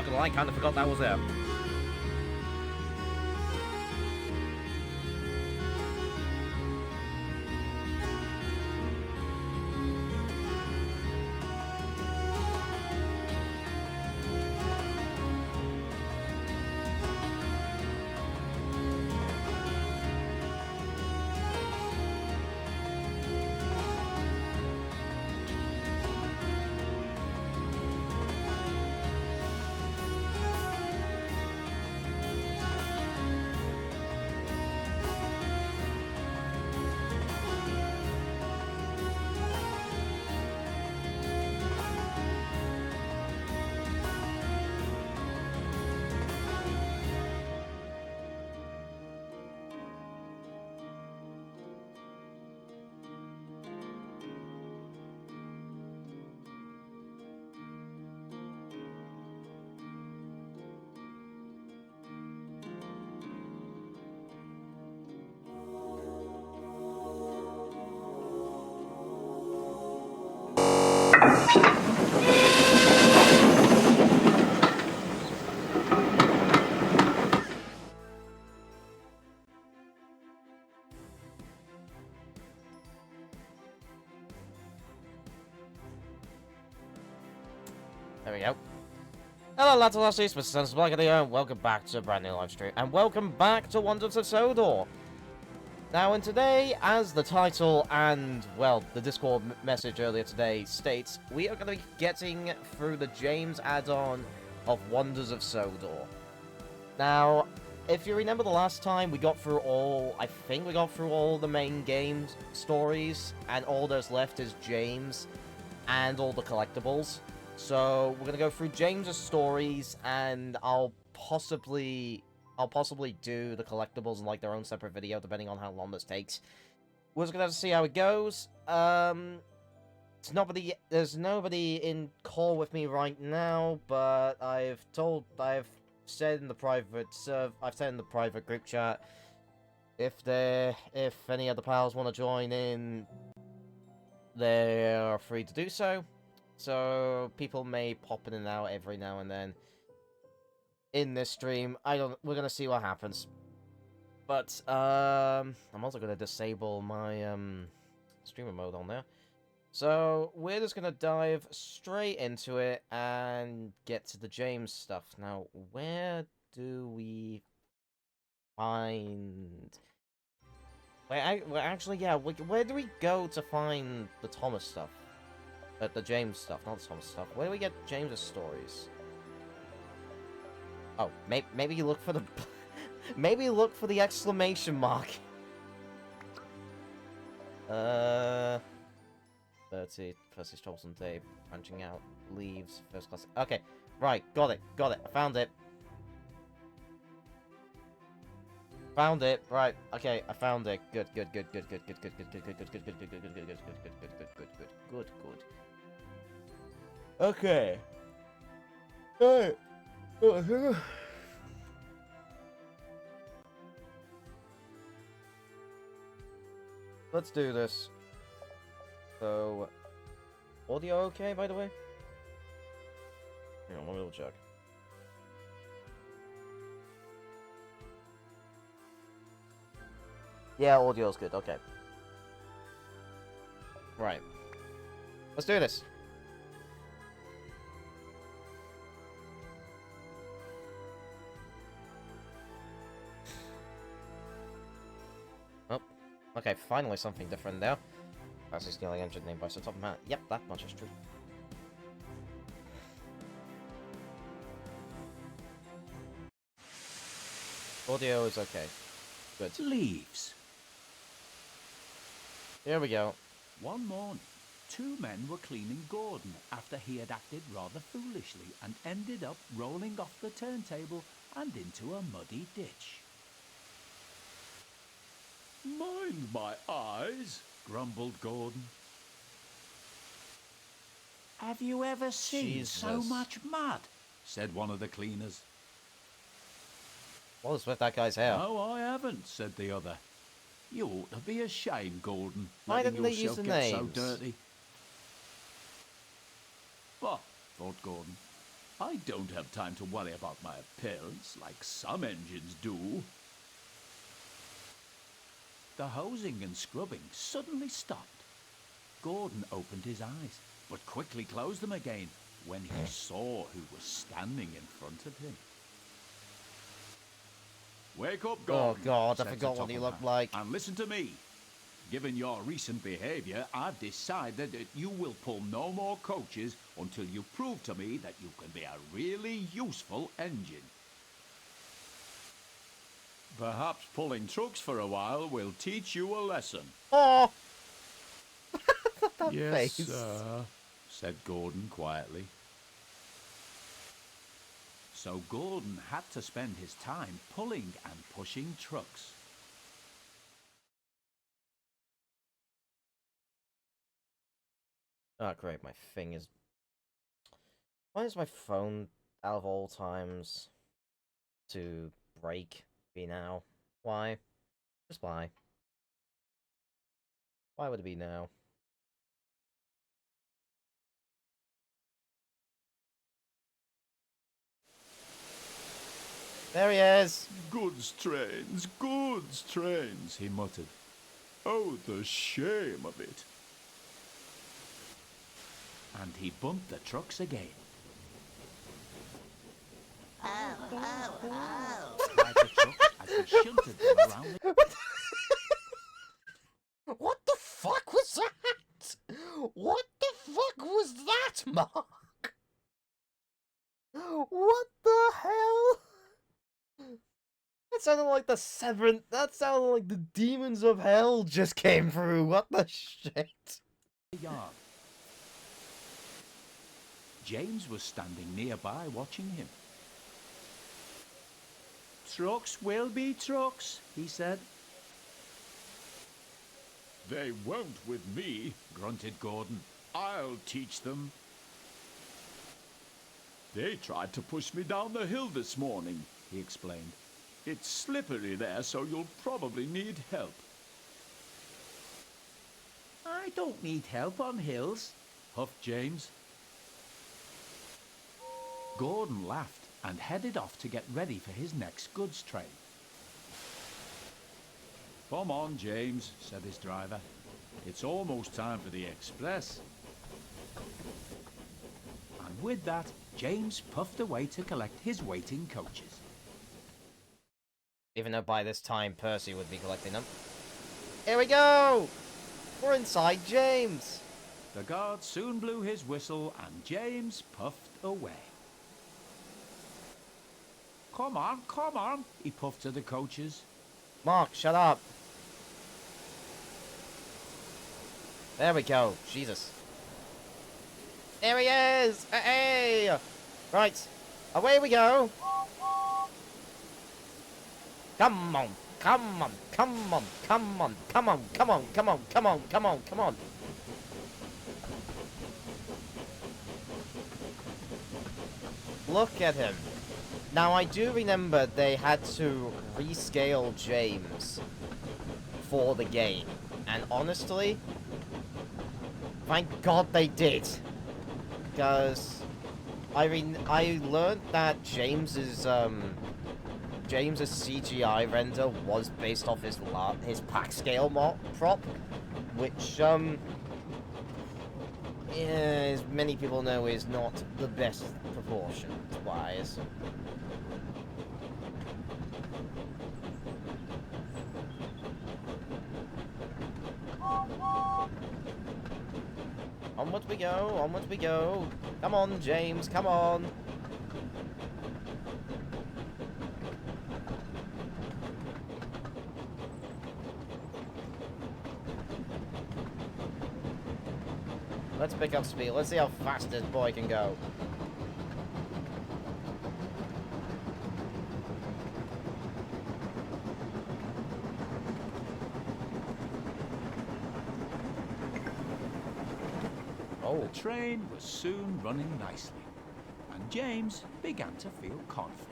Not gonna lie, kind of forgot that was there. There we go. Hello lads and lasses, Mr. Sensible here, and welcome back to a brand new live stream. And welcome back to Wonders of Sodor. Now, and today, as the title and, well, the Discord message earlier today states, we are going to be getting through the James add-on of Wonders of Sodor. Now, if you remember the last time, we got through all, I think we got through all the main game stories, and all there's left is James and all the collectibles. So, we're going to go through James's stories, and I'll possibly do the collectibles in, like, their own separate video, depending on how long this takes. We're just going to have to see how it goes. There's nobody in call with me right now, but I've said in the private group chat, if any other pals want to join in, they are free to do so. So, people may pop in and out every now and then in this stream. We're gonna see what happens. But, I'm also gonna disable my, streamer mode on there. So, we're just gonna dive straight into it and get to the James stuff. Now, where do we find... where do we go to find the Thomas stuff? The James stuff, not the Thomas stuff. Where do we get James's stories? Oh, maybe you look for the... maybe look for the exclamation mark. 30, first troublesome day, punching out, leaves, first class... Okay, right, got it, I found it. Found it, right, okay, I found it. Good. Okay. Alright. Let's do this. So, audio okay, by the way? Hang on, let me check. Yeah, audio's good, okay. Right. Let's do this. Oh, okay, finally something different there. That's his stealing engine name by the top of man. Yep, that much is true. Audio is okay. Good. Leaves. Here we go. One morning, two men were cleaning Gordon after he had acted rather foolishly and ended up rolling off the turntable and into a muddy ditch. Mind my eyes, grumbled Gordon. Have you ever seen so much mud? Said one of the cleaners. What is with that guy's hair? No, I haven't, said the other. You ought to be ashamed, Gordon. Why didn't they use the names? So dirty. But, thought Gordon, I don't have time to worry about my appearance like some engines do. The hosing and scrubbing suddenly stopped. Gordon opened his eyes, but quickly closed them again when he saw who was standing in front of him. Wake up, Gordon. Oh God, I said forgot what he Topham looked Hatt, like. And listen to me. Given your recent behavior, I've decided that you will pull no more coaches until you prove to me that you can be a really useful engine. Perhaps pulling trucks for a while will teach you a lesson. Oh! That Yes, face. sir, said Gordon quietly. So Gordon had to spend his time pulling and pushing trucks. Oh great, my thing is... Why is my phone, out of all times, to break be now? Why? Just why? Why would it be now? There he is! Goods trains, he muttered. Oh, the shame of it. And he bumped the trucks again. Cried the trucks as he shunted them around the... What the fuck was that? What the fuck was that, Mark? What the hell? That sounded like the seventh. That sounded like the demons of hell just came through. What the shit? yard. James was standing nearby watching him. Trucks will be trucks, he said. They won't with me, grunted Gordon. I'll teach them. They tried to push me down the hill this morning, he explained. It's slippery there, so you'll probably need help. I don't need help on hills, huffed James. Gordon laughed and headed off to get ready for his next goods train. Come on, James, said his driver. It's almost time for the express. And with that, James puffed away to collect his waiting coaches. Even though by this time Percy would be collecting them. Here we go! We're inside James! The guard soon blew his whistle and James puffed away. Come on, he puffed to the coaches. Mark, shut up. There we go. Jesus. There he is! Hey! Right. Away we go! Come on! Come on! Come on! Come on! Come on! Come on! Come on! Come on! Come on! Come on! Look at him. Now, I do remember they had to rescale James for the game. And honestly, thank God they did. Because I learned that James's CGI render was based off his pack scale prop, which as many people know is not the best proportions wise. Onward we go, onward we go. Come on, James, come on. Let's pick up speed. Let's see how fast this boy can go. The train was soon running nicely, and James began to feel confident.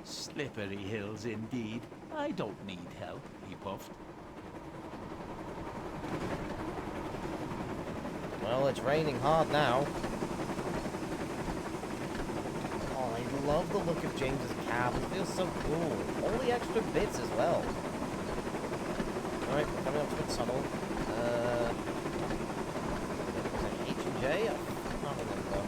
Slippery hills indeed. I don't need help, he puffed. Well, it's raining hard now. love the look of James's cab. It feels so cool. All the extra bits as well. Alright, we're coming up to the tunnel. Was it H&J? I can't remember.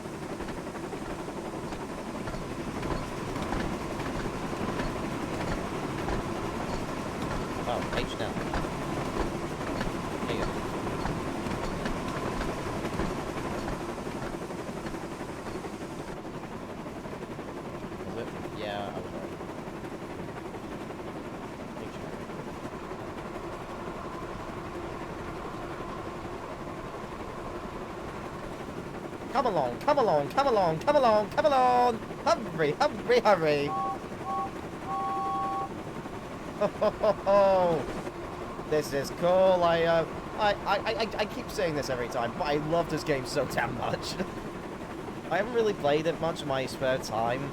Oh, H now. There you go. Was it? Yeah, I was right. H now. Come along, come along, come along, come along, come along! Hurry, hurry, hurry! Oh, this is cool. I keep saying this every time, but I love this game so damn much. I haven't really played it much in my spare time.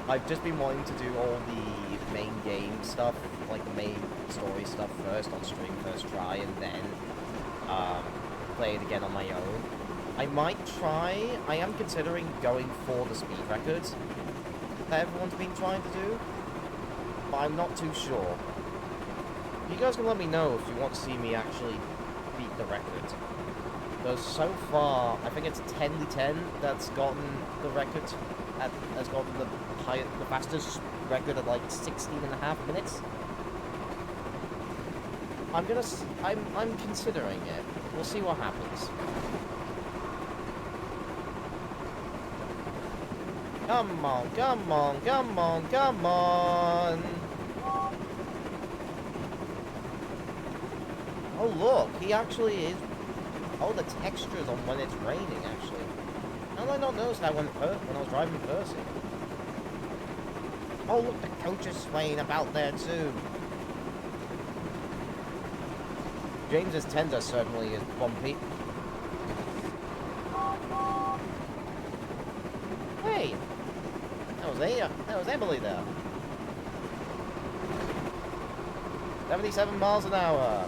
I've just been wanting to do all the main game stuff, like the main story stuff first on stream, first try, and then play it again on my own. I might try. I am considering going for the speed records that everyone's been trying to do. But I'm not too sure. You guys can let me know if you want to see me actually beat the record. Because so far, I think it's 10-10 that's gotten the record, has gotten the fastest record at like 16.5 minutes. I'm considering it. We'll see what happens. Come on, come on, come on, come on! Oh look, he actually is... Oh, the textures on when it's raining, actually. How did I not notice that when I was driving Percy? Oh look, the coach is swaying about there too. James's tender certainly is bumpy. Hey! That was Emily there. 77 miles an hour.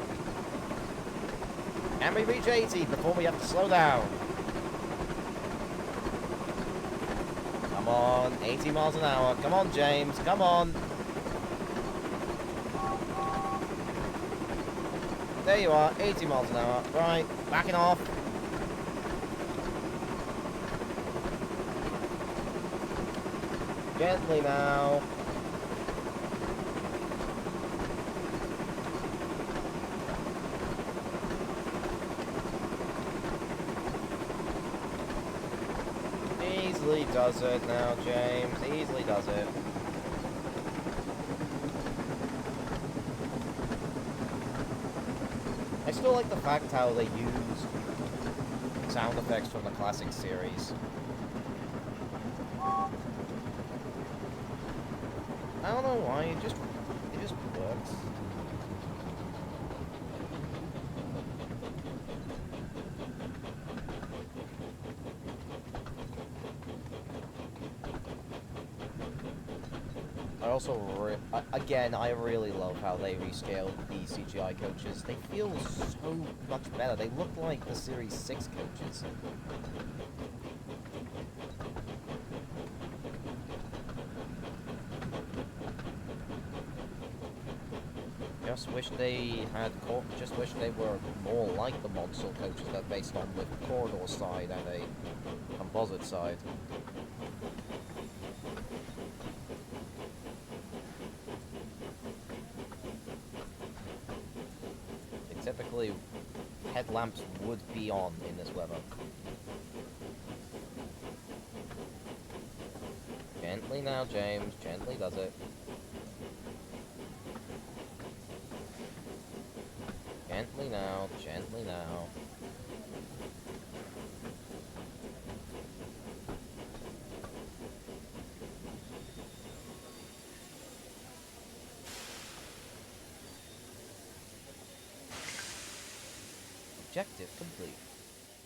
Can we reach 80 before we have to slow down? Come on, 80 miles an hour. Come on, James, come on. There you are, 80 miles an hour. Right, backing off. Gently now. Easily does it now, James. Easily does it. I still like the fact how they use sound effects from the classic series. I don't know why, it just works. I also, again, I really love how they rescaled the CGI coaches. They feel so much better. They look like the Series 6 coaches. Just wish they were more like the Monsell coaches that are based on the corridor side and a composite side. Typically, headlamps would be on in this weather. Gently now, James. Gently does it. Gently now. Gently now. Objective complete.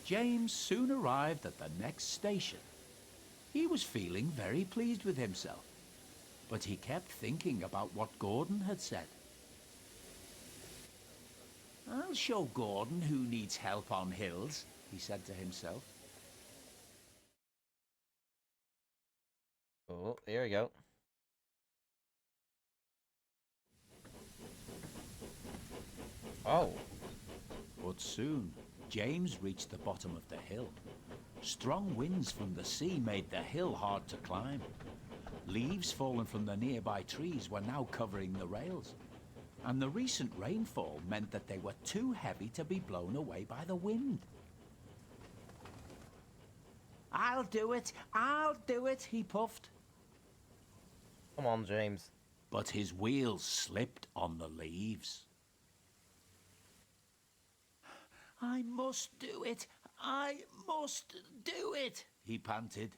James soon arrived at the next station. He was feeling very pleased with himself, but he kept thinking about what Gordon had said. I'll show Gordon who needs help on hills, he said to himself. Oh. Oh, here we go. Oh. But soon, James reached the bottom of the hill. Strong winds from the sea made the hill hard to climb. Leaves fallen from the nearby trees were now covering the rails. And the recent rainfall meant that they were too heavy to be blown away by the wind. I'll do it, he puffed. Come on, James. But his wheels slipped on the leaves. I must do it, he panted.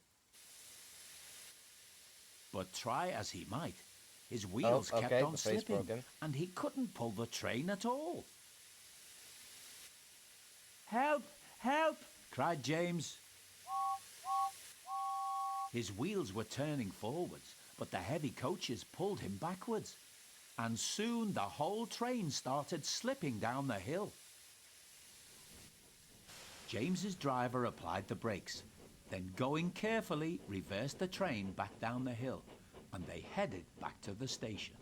But try as he might, his wheels kept on slipping, and he couldn't pull the train at all. Help, help, cried James. His wheels were turning forwards, but the heavy coaches pulled him backwards. And soon the whole train started slipping down the hill. James's driver applied the brakes, then going carefully reversed the train back down the hill, and they headed back to the station.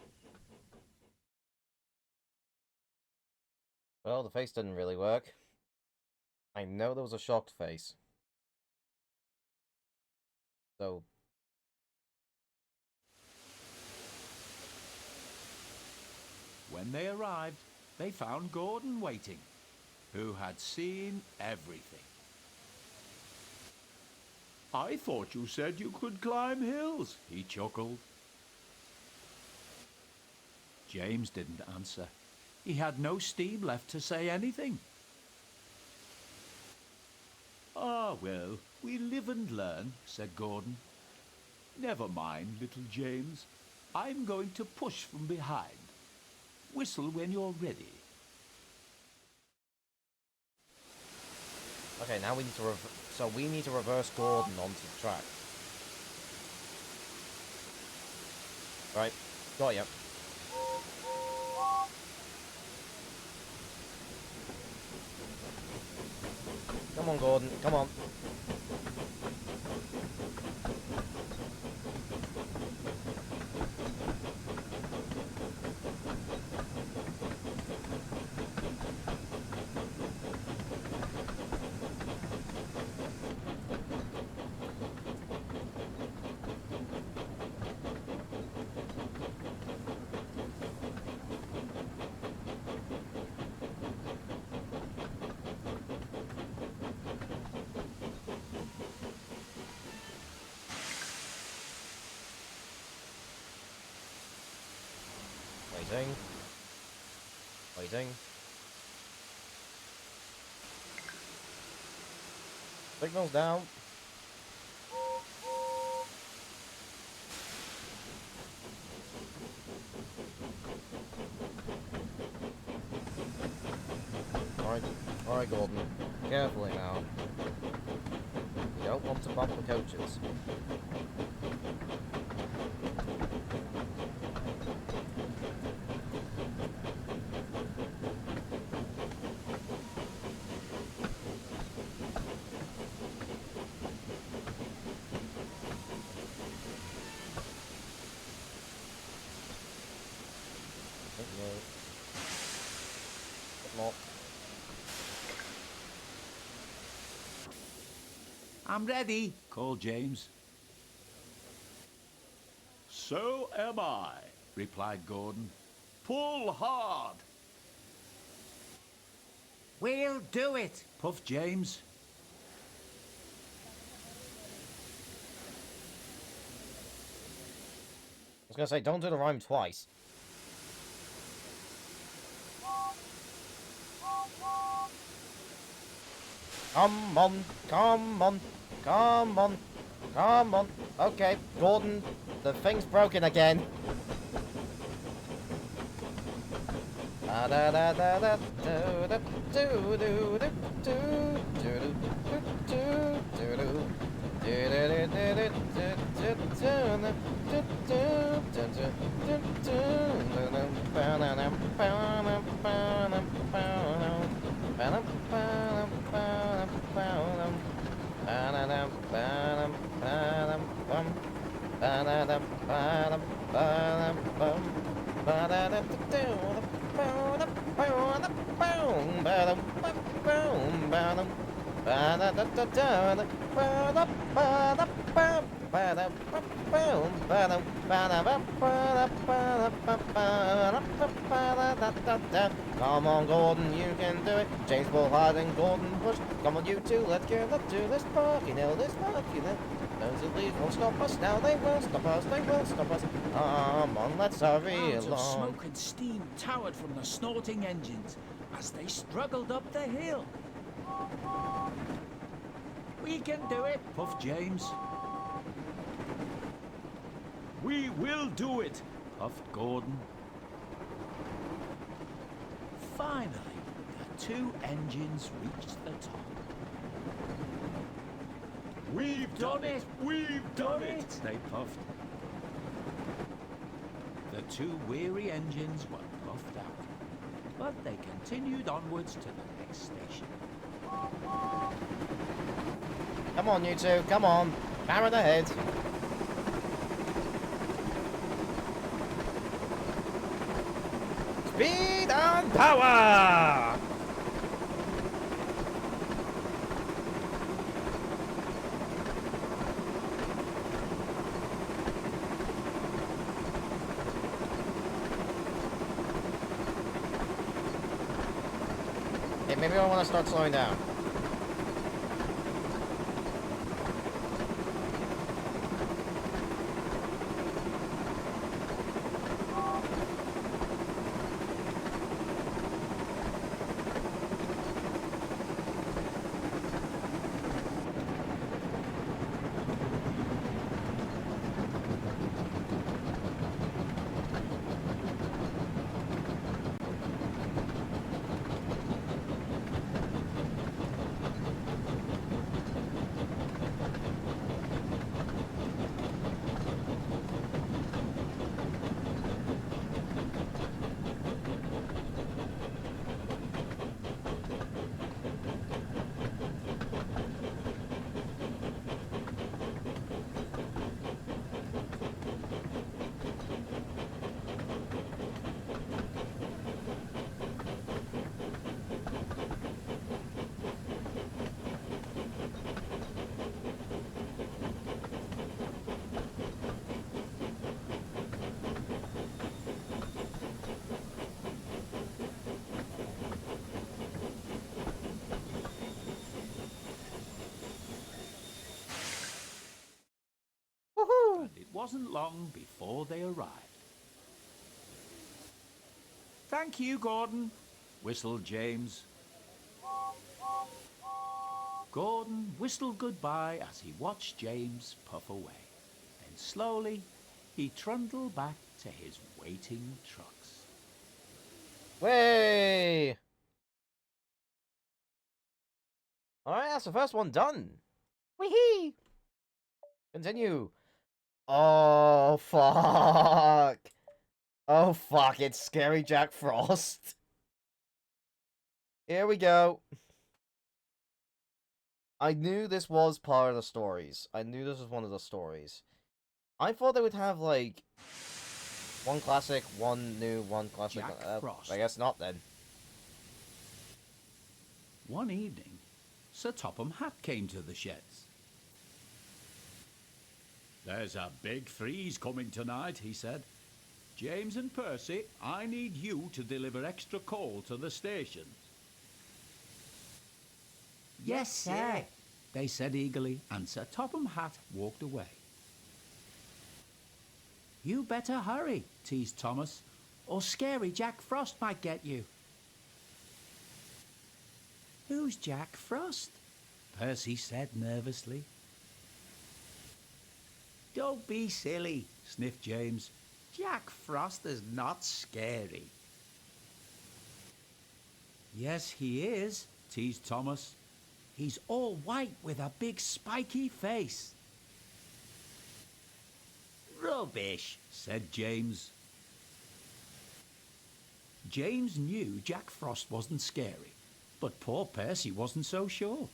Well, the face didn't really work. I know there was a shocked face. So... When they arrived, they found Gordon waiting, who had seen everything. I thought you said you could climb hills, he chuckled. James didn't answer. He had no steam left to say anything. Ah, well, we live and learn, said Gordon. Never mind, little James. I'm going to push from behind. Whistle when you're ready. Okay, now we need to we need to reverse Gordon onto the track. Right, got you. Come on, Gordon, come on. Waiting. Waiting. Signal's down. Alright, Gordon. Carefully now. You don't want to bump the coaches. I'm ready, called James. So am I, replied Gordon. Pull hard. We'll do it, puffed James. I was gonna say, don't do the rhyme twice. Come on, come on, come on, come on. Okay, Gordon, the thing's broken again. Come on, Gordon, you can do it. James pull hard and Gordon push. Come on, you two, let's get up to this park. You know this park, you know. Those at least won't stop us now. They won't stop us. They won't stop us. Come on, let's hurry Clouds of along. smoke and steam towered from the snorting engines as they struggled up the hill. We can do it, puffed James. We will do it, puffed Gordon. Finally, the two engines reached the top. We've done it! We've done it! They puffed. The two weary engines were puffed out, but they continued onwards to the next station. Come on, you two, come on. Hammer the head. Speed and power! Okay, maybe I want to start slowing down. And it wasn't long before they arrived. Thank you, Gordon, whistled James. Gordon whistled goodbye as he watched James puff away. Then slowly, he trundled back to his waiting trucks. Way! Alright, that's the first one done. Wee-hee! Continue. Oh, fuck. Oh, fuck, it's Scary Jack Frost. Here we go. I knew this was part of the stories. I knew this was one of the stories. I thought they would have, like, one classic, one new, one classic. Jack Frost. I guess not, then. One evening, Sir Topham Hatt came to the sheds. There's a big freeze coming tonight, he said. James and Percy, I need you to deliver extra coal to the station. Yes, sir, they said eagerly, and Sir Topham Hatt walked away. You better hurry, teased Thomas, or Scary Jack Frost might get you. Who's Jack Frost? Percy said nervously. Don't be silly, sniffed James. Jack Frost is not scary. Yes, he is, teased Thomas. He's all white with a big spiky face. Rubbish, said James. James knew Jack Frost wasn't scary, but poor Percy wasn't so sure.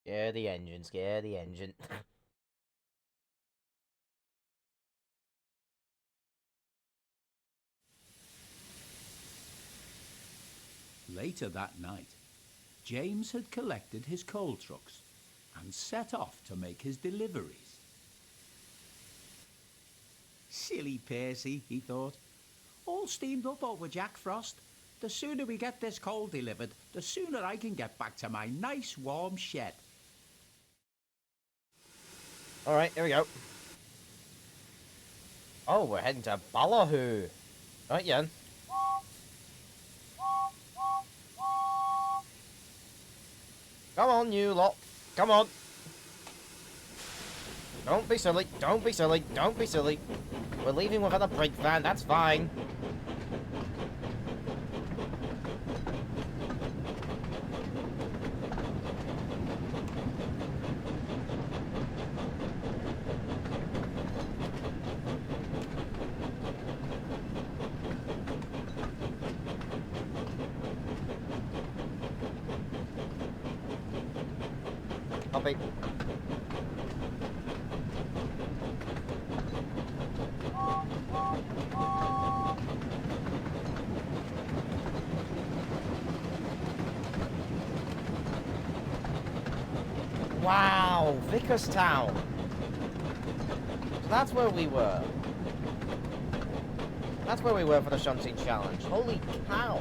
Scare the engine, scare the engine. Later that night, James had collected his coal trucks and set off to make his deliveries. Silly Percy, he thought. All steamed up over Jack Frost. The sooner we get this coal delivered, the sooner I can get back to my nice warm shed. Alright, here we go. Oh, we're heading to Ballyhoo. Right, Yen. Come on, you lot. Come on. Don't be silly. Don't be silly. Don't be silly. We're leaving without a brake van. That's fine. Copy. Wow, Vicarstown. So that's where we were. That's where we were for the Shunting Challenge. Holy cow.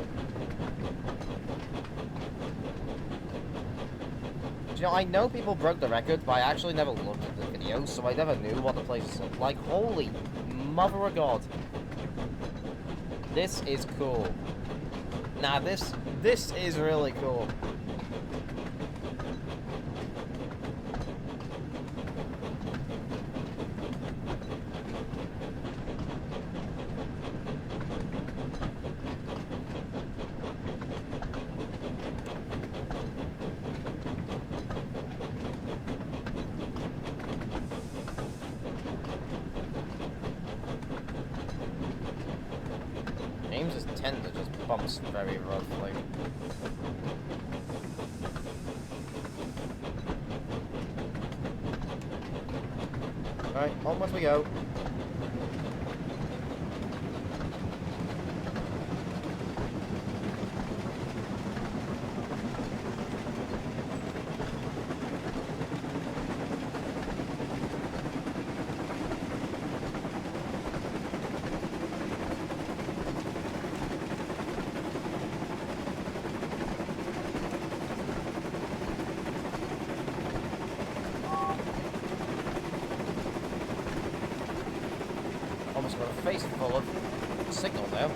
You know, I know people broke the record, but I actually never looked at the video, so I never knew what the places looked like. Holy mother of God. This is cool. Nah, this is really cool. James's tender just bumps very roughly. Alright, onwards we go. Almost got a face full of signal now.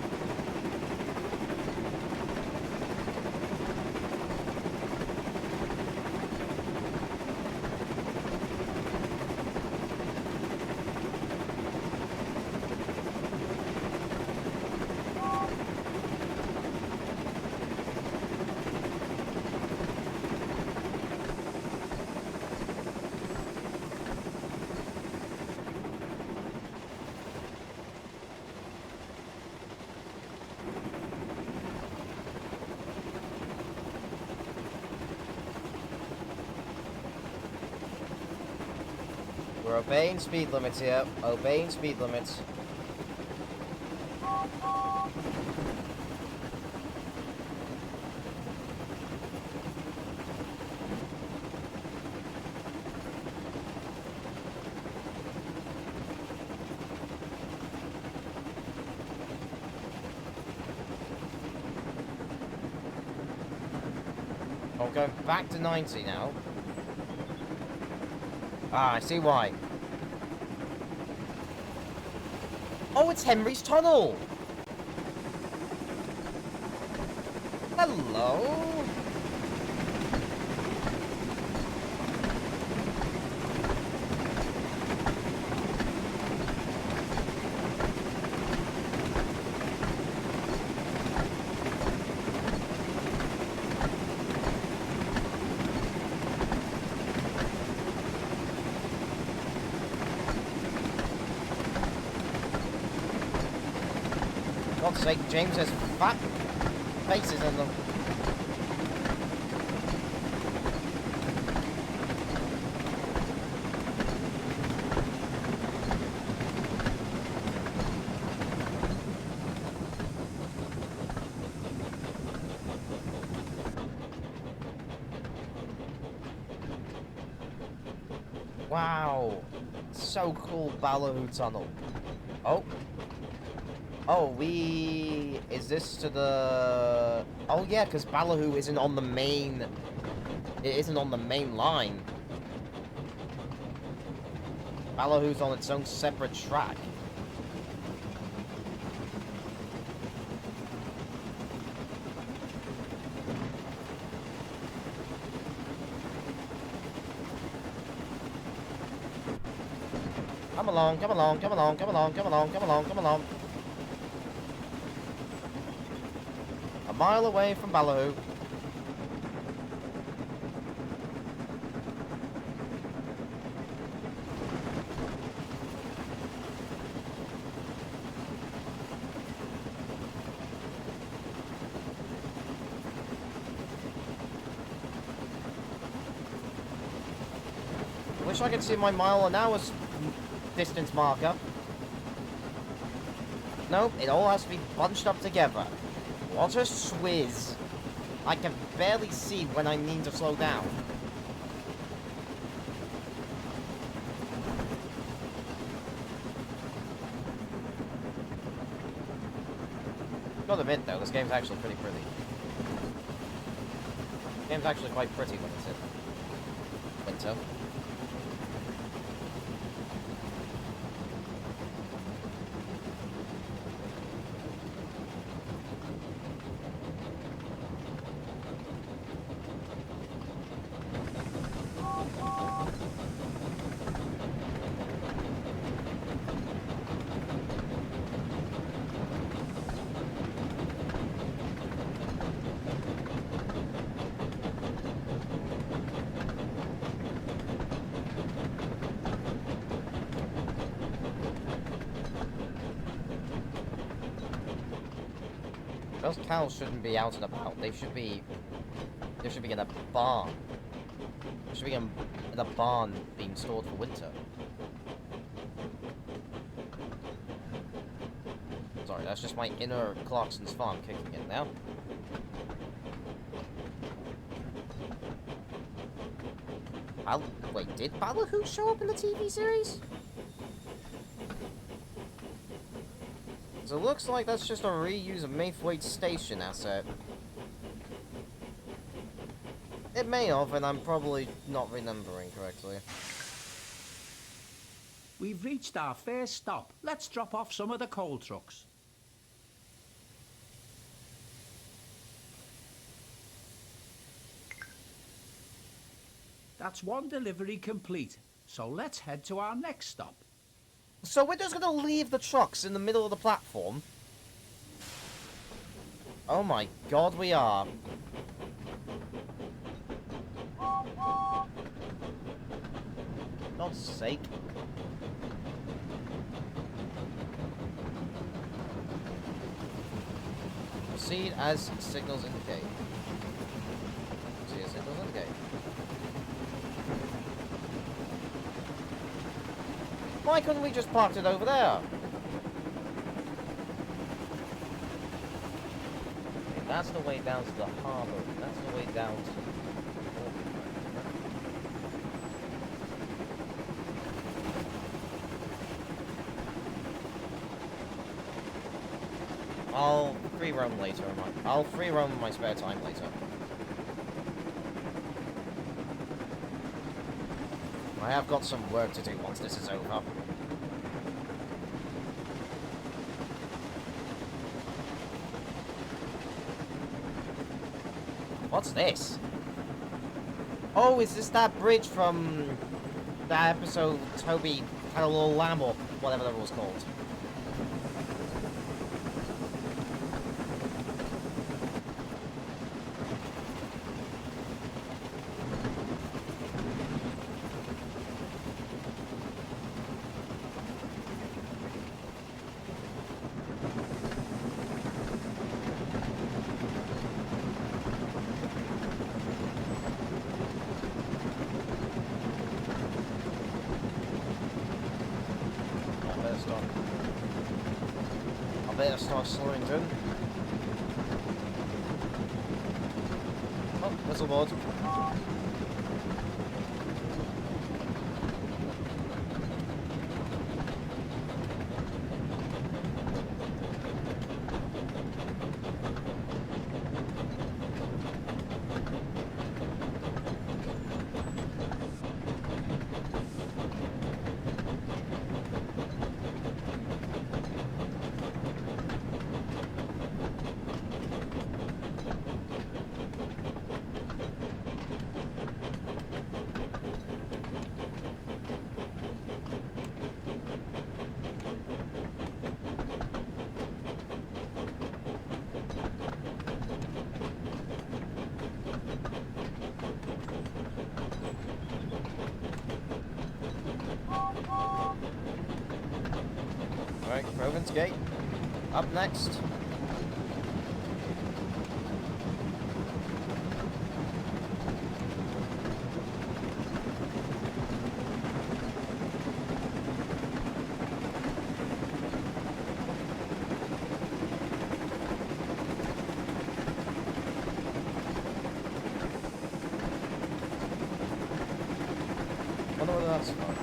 We're obeying speed limits here. Obeying speed limits. I'm going back to 90 now. Ah, I see why. Oh, it's Henry's Tunnel! Hello? For God's sake, James has fat faces in them. Wow. So cool, Ballyhoo Tunnel. Oh. Oh, we... Is this to the... Oh, yeah, because Ballyhoo isn't on the main... It isn't on the main line. Ballyhoo's on its own separate track. Come along, come along, come along, come along, come along, come along, come along. A mile away from Ballyhoo. Wish I could see my mile an hour distance marker. Nope, it all has to be bunched up together. What a swizz. I can barely see when I need to slow down. Gotta admit though, this game's actually pretty pretty. This game's actually quite pretty when it's in winter. Those cows shouldn't be out and about. They should be in a barn. They should be in a barn being stored for winter. Sorry, that's just my inner Clarkson's farm kicking in now. Wait, did Ballyhoo show up in the TV series? So it looks like that's just a reuse of Maythwaite's station asset. It may have, and I'm probably not remembering correctly. We've reached our first stop. Let's drop off some of the coal trucks. That's one delivery complete. So let's head to our next stop. So we're just gonna leave the trucks in the middle of the platform? Oh my god, we are. God's sake. Proceed as signals indicate. Proceed as signals indicate. Why couldn't we just park it over there? Okay, that's the way down to the harbour. That's the way down to... I'll free roam later. I'll free roam in my spare time later. I have got some work to do once this is over. What's this? Oh, is this that bridge from that episode Toby had a little lamb or whatever that was called? I better start slowing down. Oh, whistle board. gate. Up next. Wonder whether that's fun.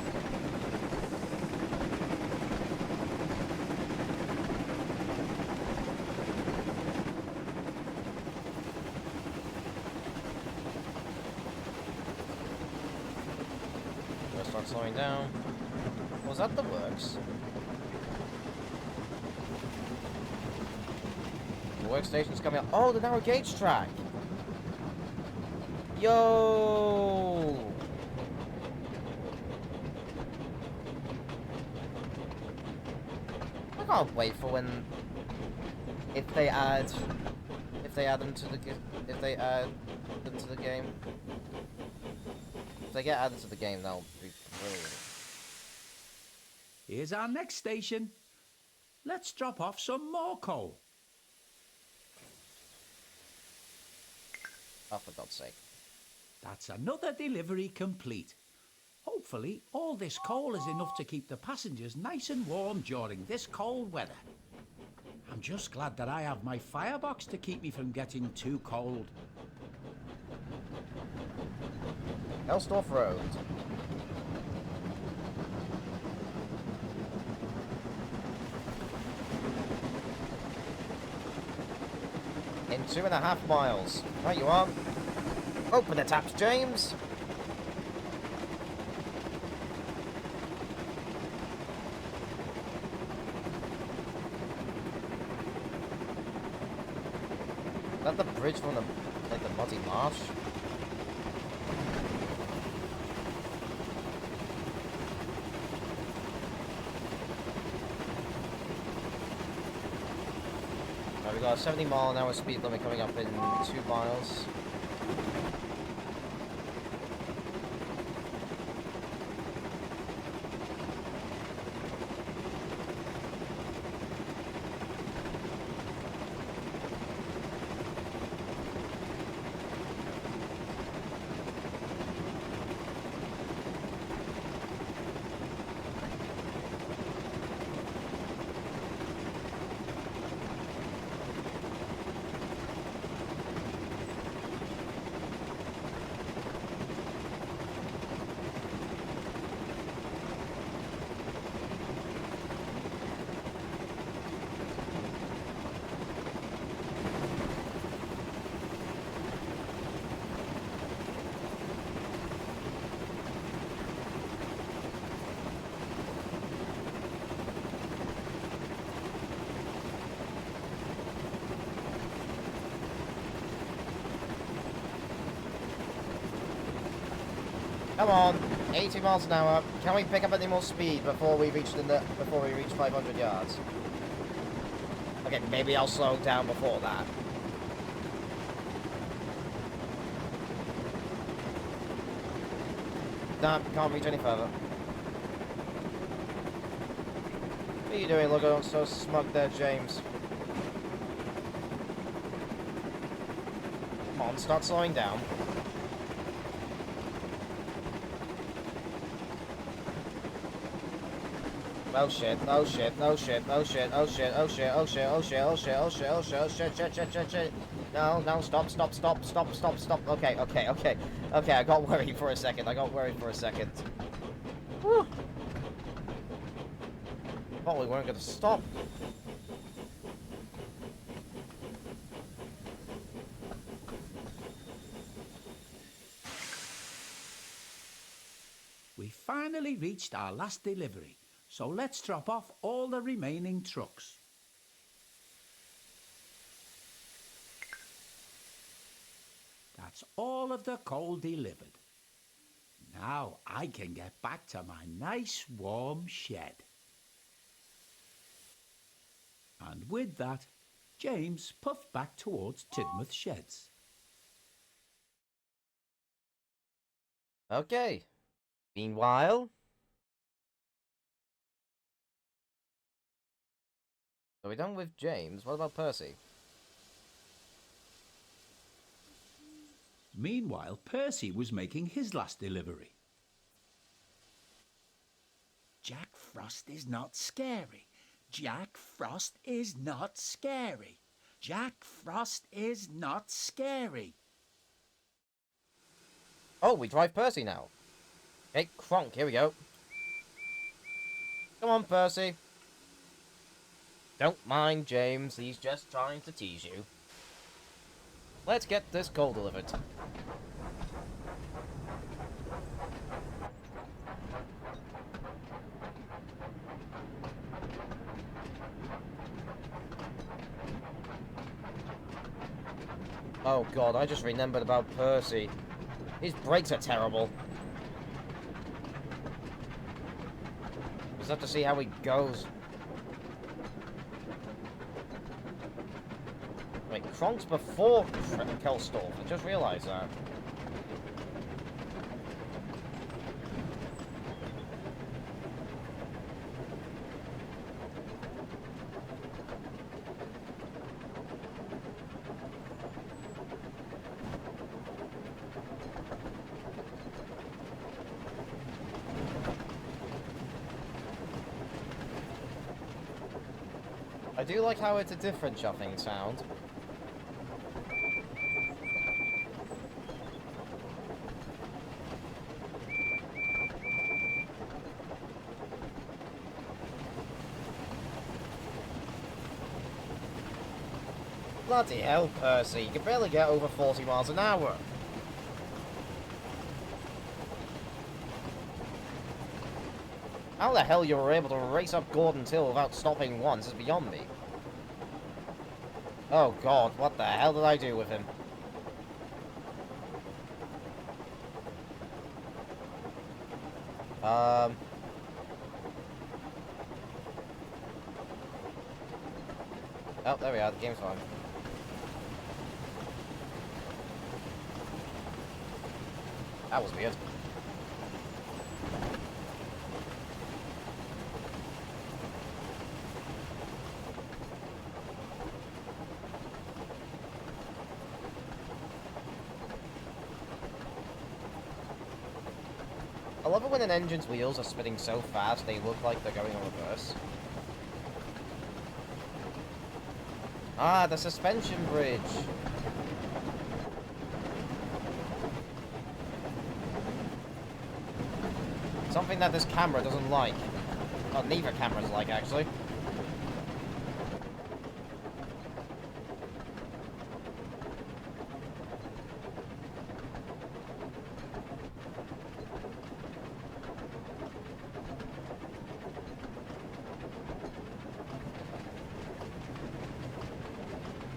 Gonna start slowing down. Was that the works? The workstation's coming up. Oh, the narrow gauge track! Yo! I can't wait for when if they add them to the game. If they get added to the game, that'll be brilliant. Here's our next station. Let's drop off some more coal. Oh, for God's sake. That's another delivery complete. Hopefully, all this coal is enough to keep the passengers nice and warm during this cold weather. I'm just glad that I have my firebox to keep me from getting too cold. Elsdorf Road. In 2.5 miles. Right you are. Open the taps, James. Is that the bridge from the muddy marsh? Right, we got a 70-mile-an-hour speed limit coming up in 2 miles. Come on, 80 miles an hour. Can we pick up any more speed before we reach 500 yards? Okay, maybe I'll slow down before that. Nah, can't reach any further. What are you doing looking so smug there, James? Come on, start slowing down. Oh shit, oh shit, oh shit, oh shit, oh shit, oh shit, oh shit, oh shit, oh shit, oh shit, oh shit, oh shit, shit. No, no, stop. Okay, I got worried for a second, Whew. Thought we weren't gonna stop. We finally reached our last delivery. So let's drop off all the remaining trucks. That's all of the coal delivered. Now I can get back to my nice warm shed. And with that, James puffed back towards Tidmouth Sheds. Okay. Meanwhile... So we're done with James. What about Percy? Meanwhile, Percy was making his last delivery. Jack Frost is not scary. Jack Frost is not scary. Jack Frost is not scary. Oh, we drive Percy now. Hey, Kronk, here we go. Come on, Percy. Don't mind James, he's just trying to tease you. Let's get this coal delivered. Oh god, I just remembered about Percy. His brakes are terrible. Just have to see how he goes. Wait, Kronk's before Kelstorf. I just realised that. I do like how it's a different chuffing sound. Bloody hell, Percy. You can barely get over 40 miles an hour. How the hell you were able to race up Gordon's Hill without stopping once is beyond me. Oh god, what the hell did I do with him? Oh, there we are, the game's on. That was weird. I love it when an engine's wheels are spinning so fast they look like they're going in reverse. Ah, the suspension bridge! Something that this camera doesn't like. Well, neither cameras like, actually.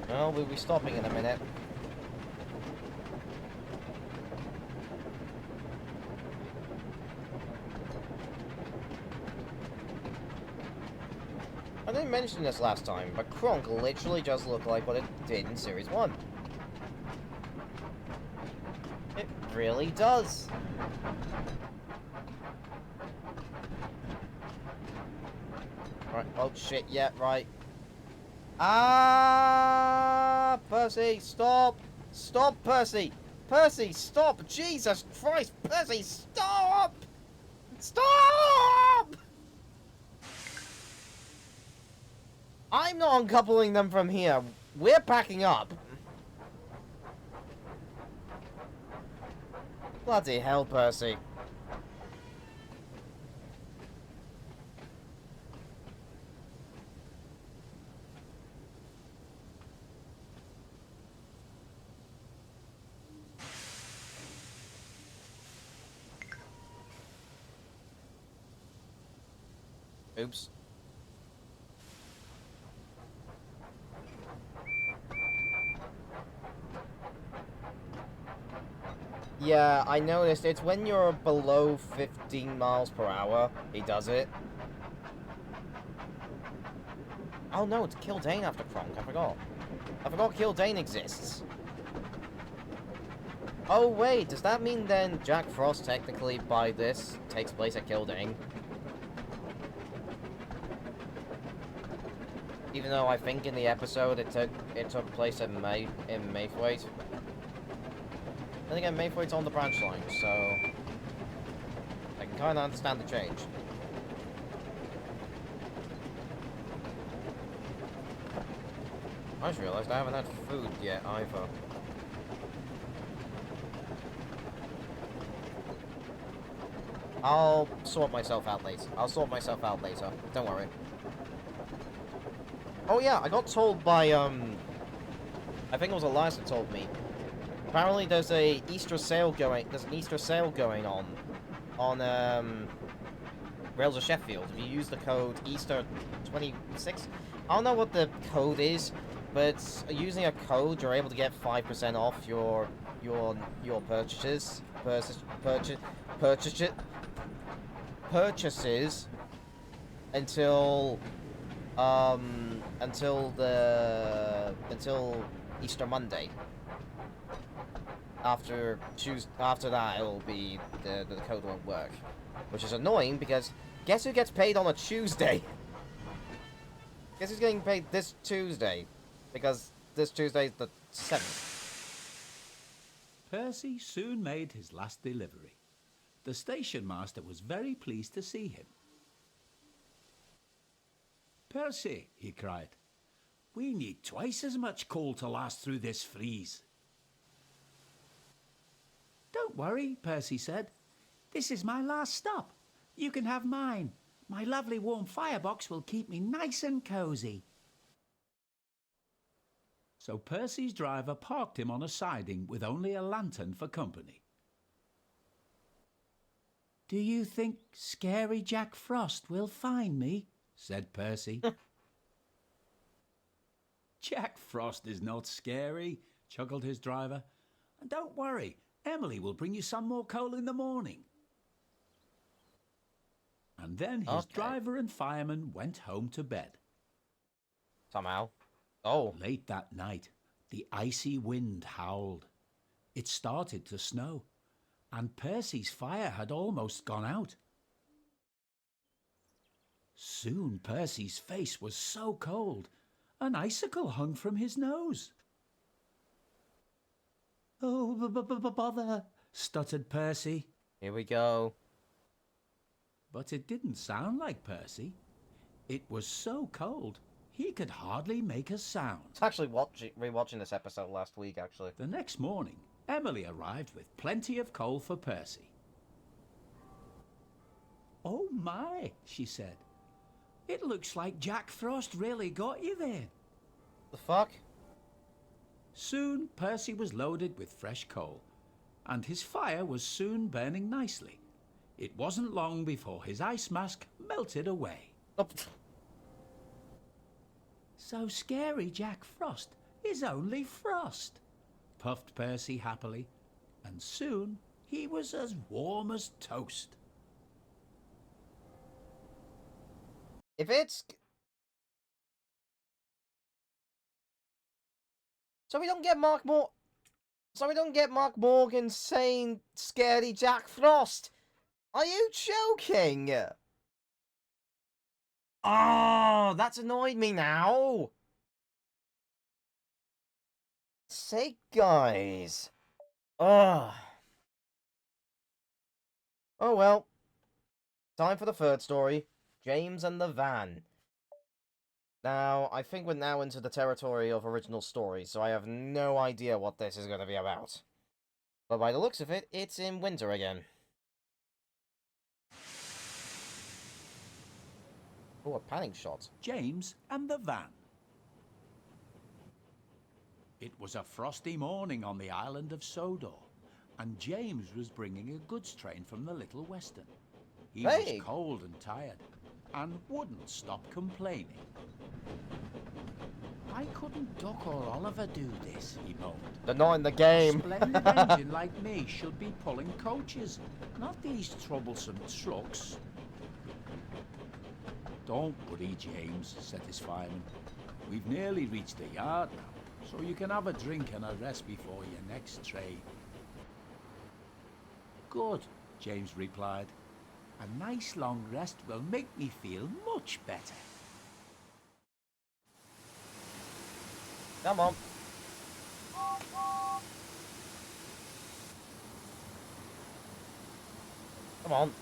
Well, we'll be stopping in a minute. I didn't mention this last time, but Kronk literally just looked like what it did in Series 1. It really does. Right, oh shit, yeah, right. Ah, Percy, stop! Stop, Percy! Percy, stop! Jesus Christ, Percy, stop! Stop! I'm not uncoupling them from here. We're packing up. Bloody hell, Percy. Oops. Yeah, I noticed. It's when you're below 15 miles per hour, he does it. Oh no, it's Kildane after Kronk. I forgot. I forgot Kildane exists. Oh wait, does that mean then Jack Frost technically by this takes place at Kildane? Even though I think in the episode it took place in Maythwaite. Then again, Maythwaite's on the branch line, so I can kind of understand the change. I just realised I haven't had food yet either. I'll sort myself out later. Don't worry. Oh yeah, I got told by, I think it was Elias that told me. Apparently there's an Easter sale going on, Rails of Sheffield. If you use the code Easter26, I don't know what the code is, but using a code, you're able to get 5% off your purchases until Easter Monday. After that, it'll be the code won't work, which is annoying because guess who gets paid on a Tuesday? Guess who's getting paid this Tuesday? Because this Tuesday is the 7th. Percy soon made his last delivery. The station master was very pleased to see him. "Percy," he cried, "we need twice as much coal to last through this freeze." "Don't worry," Percy said. "This is my last stop. You can have mine. My lovely warm firebox will keep me nice and cosy." So Percy's driver parked him on a siding with only a lantern for company. "Do you think Scary Jack Frost will find me?" said Percy. "Jack Frost is not scary," chuckled his driver. "And don't worry, Emily will bring you some more coal in the morning." And then his driver and fireman went home to bed. Somehow. Oh. Late that night, the icy wind howled. It started to snow, and Percy's fire had almost gone out. Soon Percy's face was so cold, an icicle hung from his nose. "Oh, bother," stuttered Percy. Here we go. But it didn't sound like Percy. It was so cold, he could hardly make a sound. I was actually rewatching this episode last week, actually. The next morning, Emily arrived with plenty of coal for Percy. "Oh my," she said. "It looks like Jack Frost really got you then." The fuck? Soon Percy was loaded with fresh coal, and his fire was soon burning nicely. It wasn't long before his ice mask melted away. Oh. "So Scary Jack Frost is only frost," puffed Percy happily, and soon he was as warm as toast. If it's... So we don't get Mark Morgan saying Scary Jack Frost. Are you joking? Oh, that's annoyed me now. Sake, guys. Ugh. Oh well. Time for the third story. James and the Van. Now, I think we're now into the territory of original stories, so I have no idea what this is going to be about. But by the looks of it, it's in winter again. Oh, a panning shot. James and the Van. It was a frosty morning on the island of Sodor, and James was bringing a goods train from the Little Western. He was cold and tired, and wouldn't stop complaining. "I couldn't Duck or Oliver do this," he moaned. They're not in the game. A splendid engine like me should be pulling coaches, not these troublesome trucks. "Don't worry, James," said his fireman. "We've nearly reached the yard now, so you can have a drink and a rest before your next train." "Good," James replied. "A nice long rest will make me feel much better." Come on. Come on.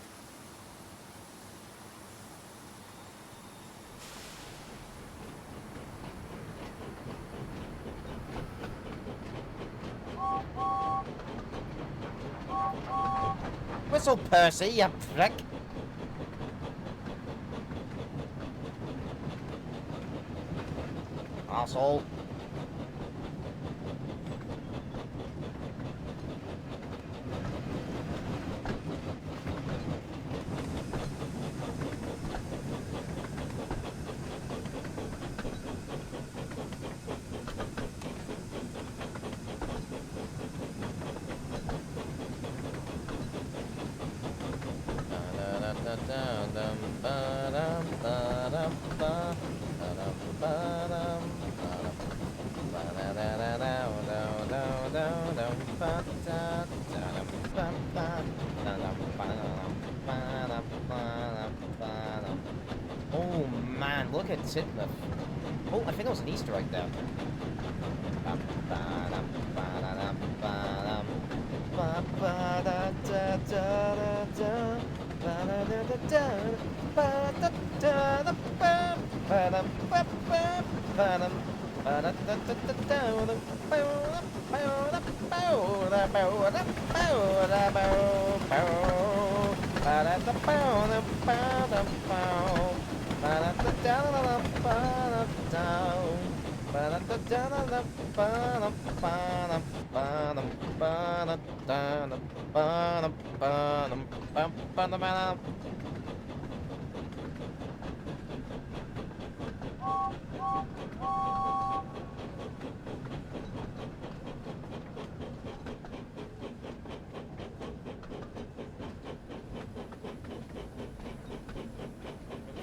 Whistle, Percy, you prick. Asshole. Oh man, look at Titmuth. Oh, I think that was an Easter egg there.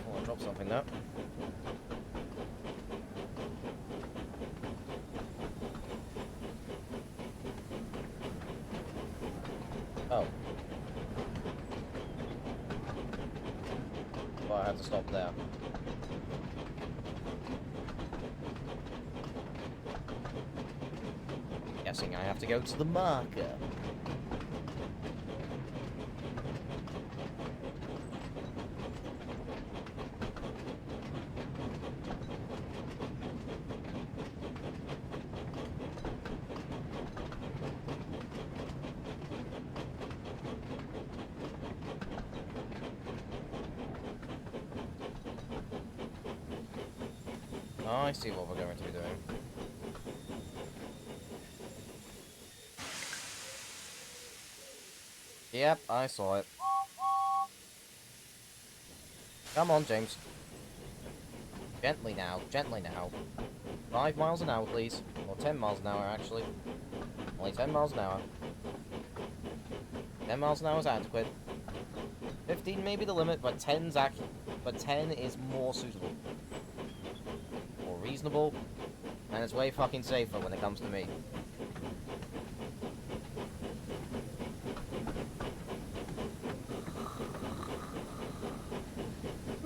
Oh, I dropped something there. Oh. Well, I had to stop there. Guessing I have to go to the marker. Oh, I see what we're going to be doing. Yep, I saw it. Come on, James. Gently now, gently now. 5 miles an hour, please. Or 10 miles an hour, actually. Only 10 miles an hour. 10 miles an hour is adequate. 15 may be the limit, but 10's but 10 is more suitable. More reasonable. And it's way fucking safer when it comes to me.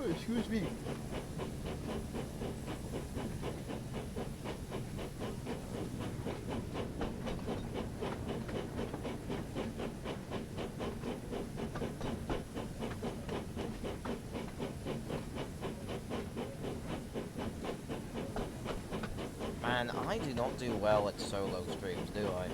Oh, excuse me. Man, I do not do well at solo streams, do I?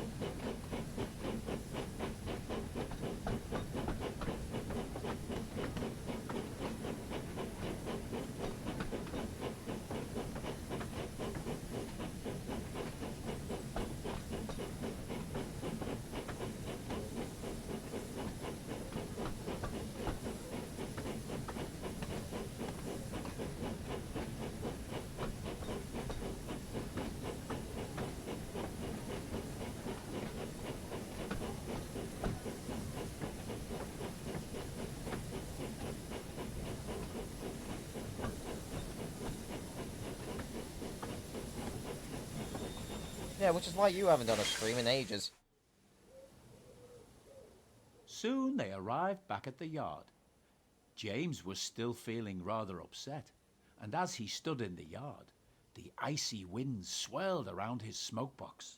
Yeah, which is why you haven't done a stream in ages. Soon they arrived back at the yard. James was still feeling rather upset, and as he stood in the yard, The icy winds swirled around his smokebox.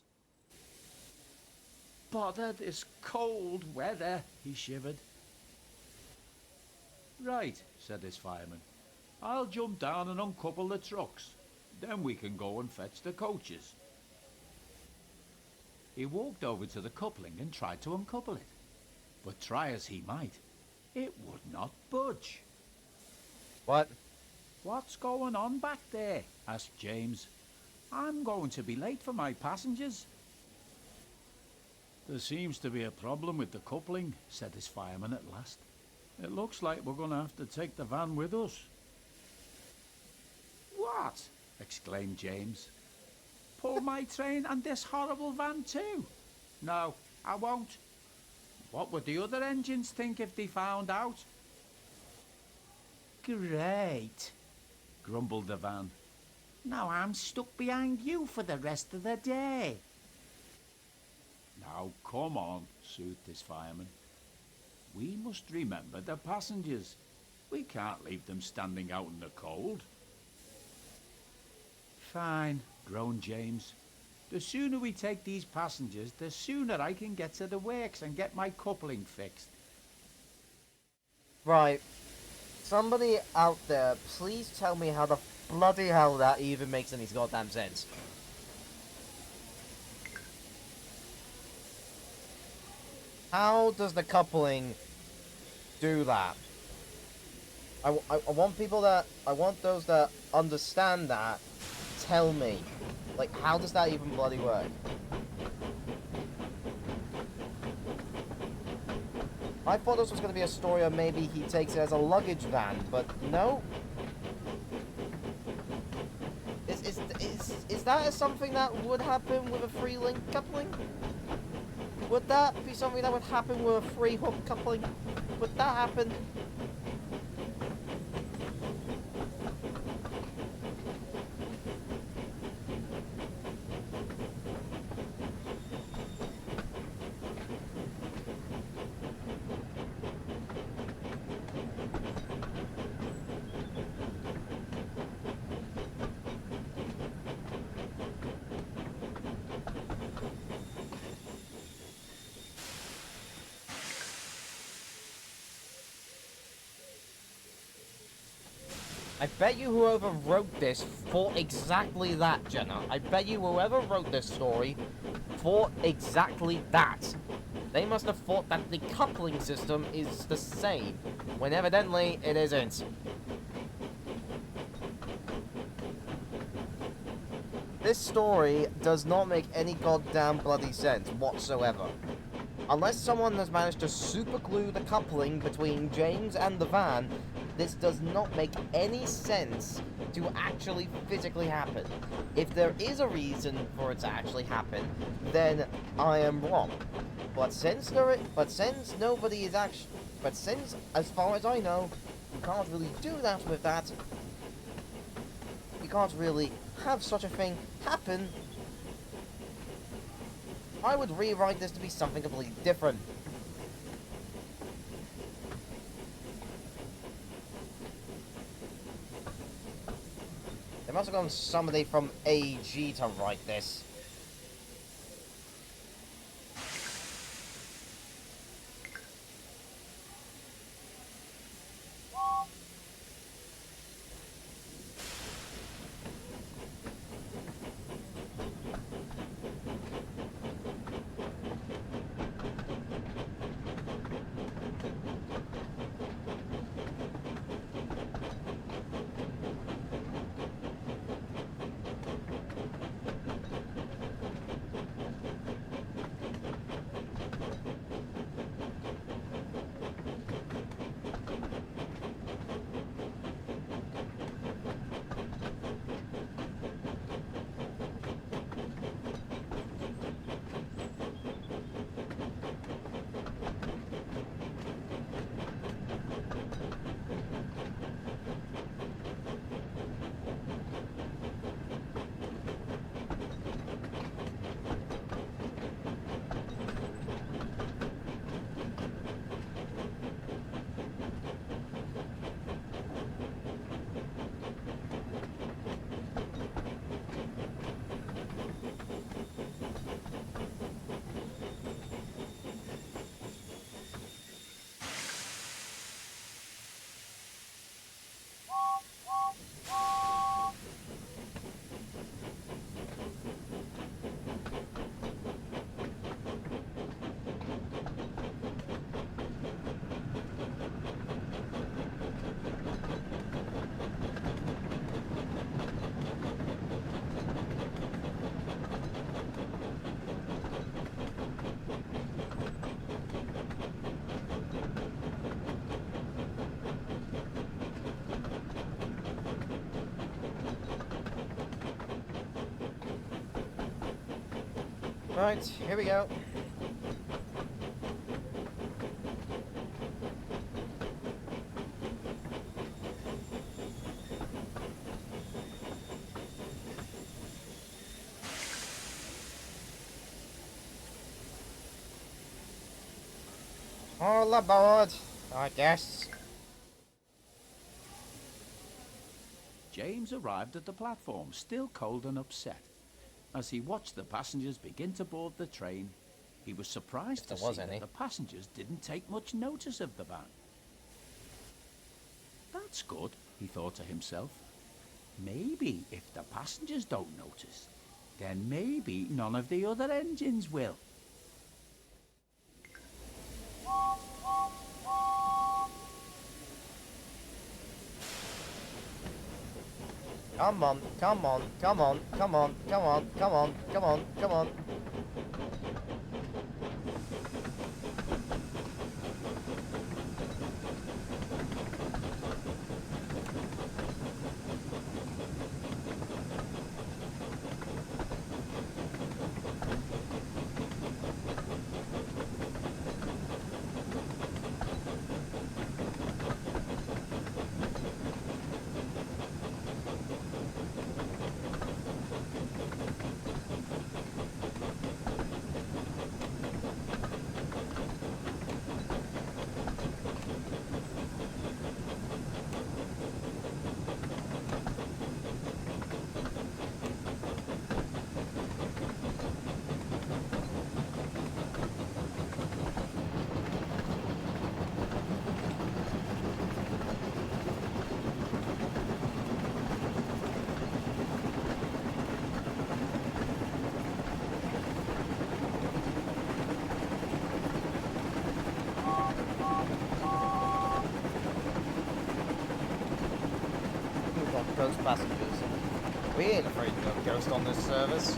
"Bother this cold weather," he shivered. "Right," said his fireman. "I'll jump down and uncouple the trucks. Then we can go and fetch the coaches." He walked over to the coupling and tried to uncouple it. But try as he might, it would not budge. What? "What's going on back there?" asked James. "I'm going to be late for my passengers." "There seems to be a problem with the coupling," said his fireman at last. "It looks like we're going to have to take the van with us." "What?" exclaimed James. "Pull my train and this horrible van too? No, I won't. What would the other engines think if they found out?" Great, grumbled the van. now I'm stuck behind you for the rest of the day. "Now, come on," soothed his fireman. "We must remember the passengers. We can't leave them standing out in the cold." Fine, groaned James. "The sooner we take these passengers, the sooner I can get to the works and get my coupling fixed." Right. Somebody out there, please tell me how the bloody hell that even makes any goddamn sense. How does the coupling do that? I want people that... I want those that understand that. Tell me. Like, how does that even bloody work? I thought this was going to be a story of maybe he takes it as a luggage van, but no. Is that something that would happen with a free link coupling? Would that be something that would happen with a free hook coupling? Would that happen? I bet you whoever wrote this thought exactly that, Jenna. I bet you whoever wrote this story thought exactly that. They must have thought that the coupling system is the same, when evidently it isn't. This story does not make any goddamn bloody sense whatsoever. Unless someone has managed to superglue the coupling between James and the van, this does not make any sense to actually physically happen. If there is a reason for it to actually happen, then I am wrong. But since nobody is actually... But since, as far as I know, you can't really do that with that, you can't really have such a thing happen, I would rewrite this to be something completely different. There must have gone somebody from AG to write this. Right, here we go. All aboard, I guess. James arrived at the platform, still cold and upset. As he watched the passengers begin to board the train, he was surprised to If there was see that any. the passengers didn't take much notice of the van. That's good, he thought to himself. Maybe if the passengers don't notice, then maybe none of the other engines will. Come on, come on, come on, come on, come on, come on, come on, come on. Ghost passengers. We ain't afraid of no ghost on this service.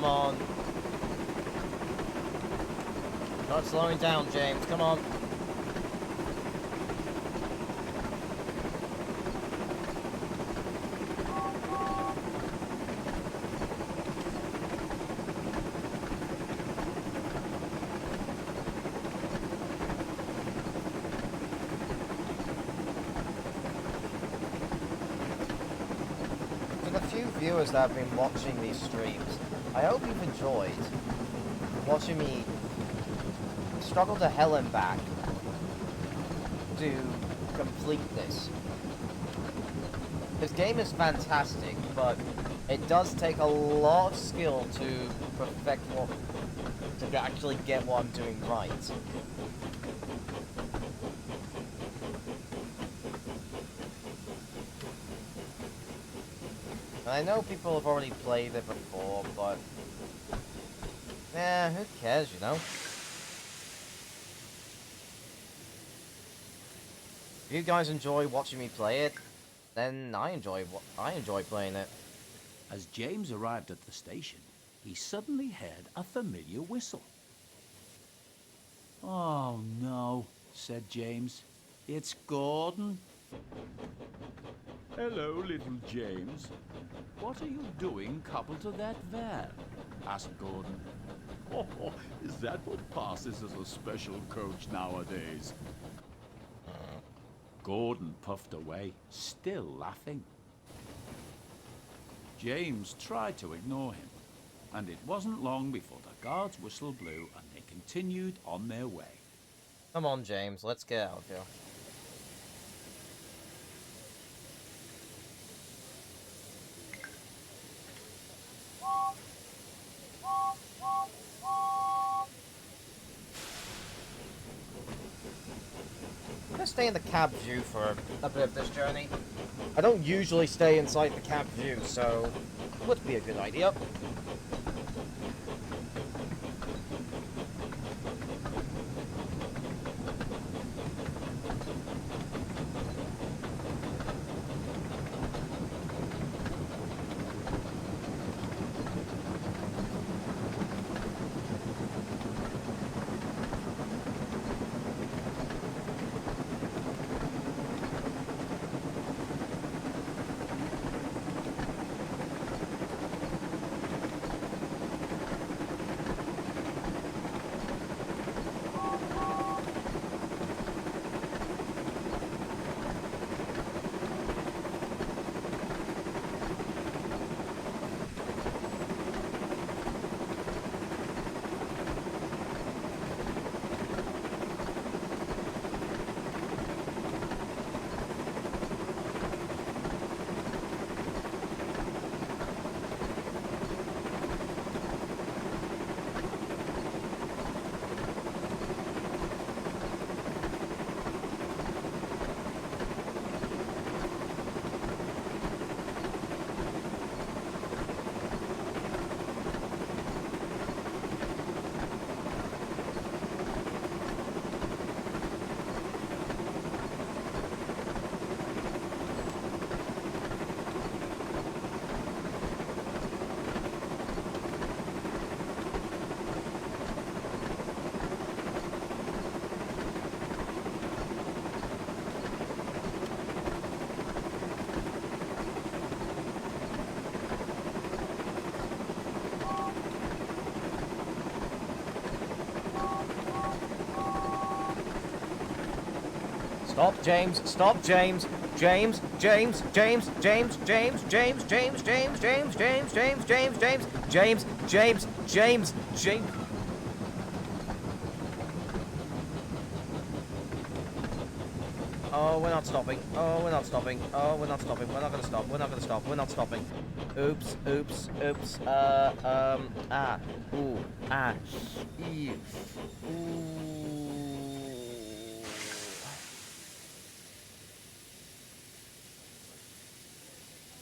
Come on. Not slowing down, James. Come on. To the few viewers that have been watching these streams, I hope you've enjoyed watching me struggle to hell and back to complete this. This game is fantastic, but it does take a lot of skill to perfect what, to actually get what I'm doing right. And I know people have already played it before, but who cares, you know? If you guys enjoy watching me play it, then I enjoy playing it. As James arrived at the station, he suddenly heard a familiar whistle. "Oh no," said James. It's Gordon. Hello, little James. What are you doing coupled to that van? Asked Gordon. Oh, is that what passes as a special coach nowadays? Gordon puffed away, still laughing. James tried to ignore him, and it wasn't long before the guard's whistle blew and they continued on their way. Come on, James, let's get out of here. I'm gonna stay in the cab view for a bit of this journey. I don't usually stay inside the cab view, so it would be a good idea. Stop, James. Stop, James. James. James. James. James. James. James. James. James. James. James. James. James. James. James. James. James. James. Oh, we're not stopping. Oh, we're not stopping. Oh, we're not stopping. We're not gonna stop. We're not gonna stop. We're not stopping. Oops. Oops. Oops. Ah. Ooh. Ah. Ew. Ooh.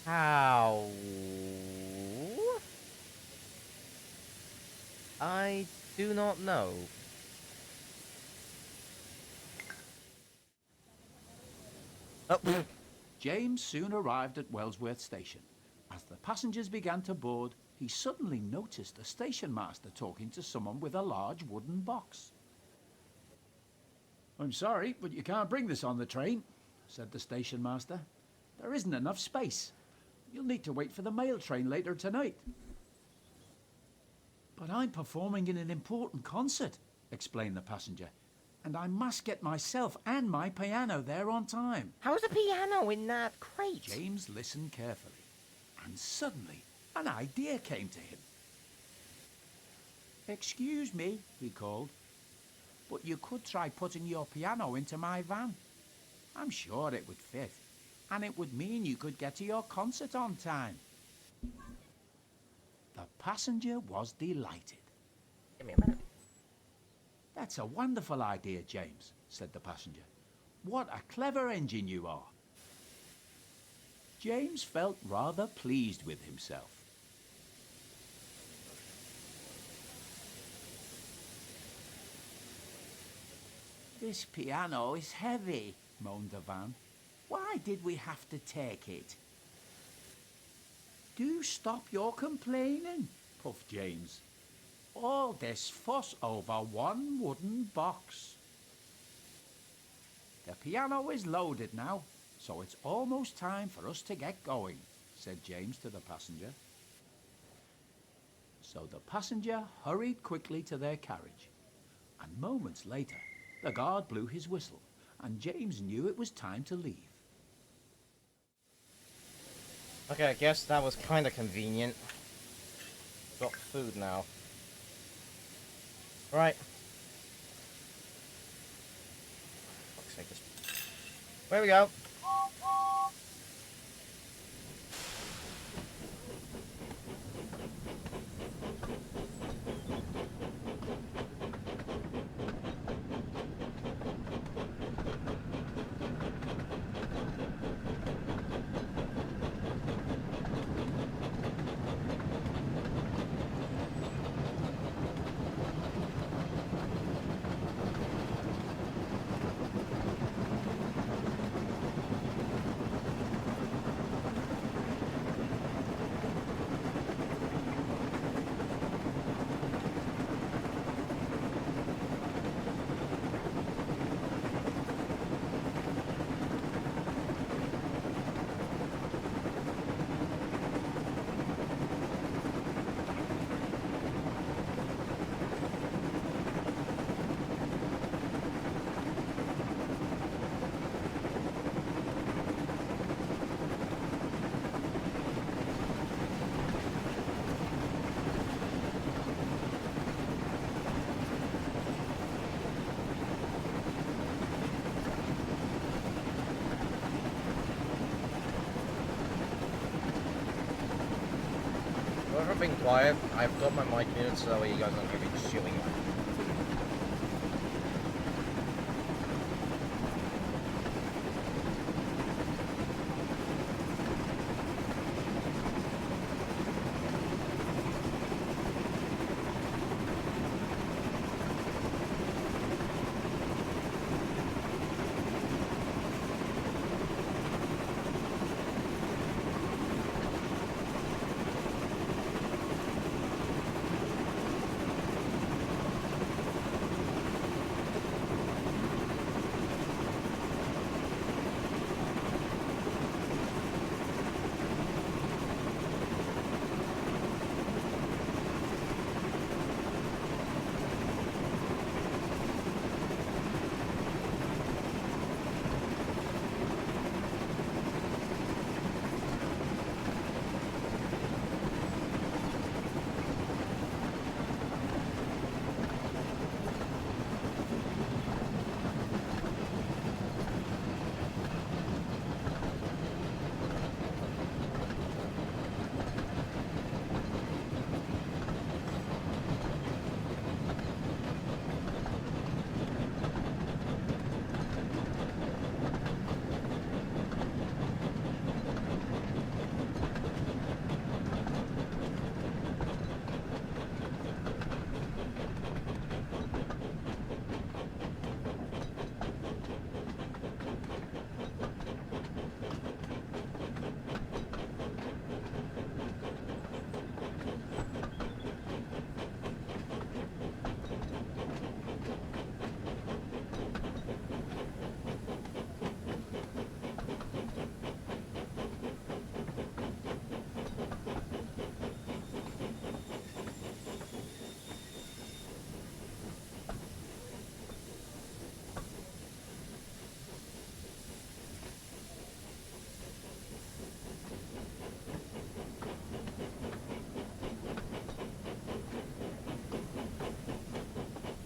How? I do not know. Oh. James soon arrived at Wellsworth Station. As the passengers began to board, he suddenly noticed a station master talking to someone with a large wooden box. "I'm sorry, but you can't bring this on the train," said the station master. "There isn't enough space. You'll need to wait for the mail train later tonight." "But I'm performing in an important concert," explained the passenger, "and I must get myself and my piano there on time." How's the piano in that crate? James listened carefully, and suddenly an idea came to him. "Excuse me," he called, "but you could try putting your piano into my van. I'm sure it would fit, and it would mean you could get to your concert on time." The passenger was delighted. Give me a minute. "That's a wonderful idea, James," said the passenger. "What a clever engine you are." James felt rather pleased with himself. "This piano is heavy," moaned the van. "Why did we have to take it?" "Do stop your complaining," puffed James. "All this fuss over one wooden box." The piano is loaded now, so it's almost time for us to get going, said James to the passenger. So the passenger hurried quickly to their carriage, and moments later, the guard blew his whistle, and James knew it was time to leave. Okay, I guess that was kind of convenient. Got food now. Right. Fuck's sake, this... There we go. If I'm being quiet, I've got my mic muted so that way you guys don't hear me chewing.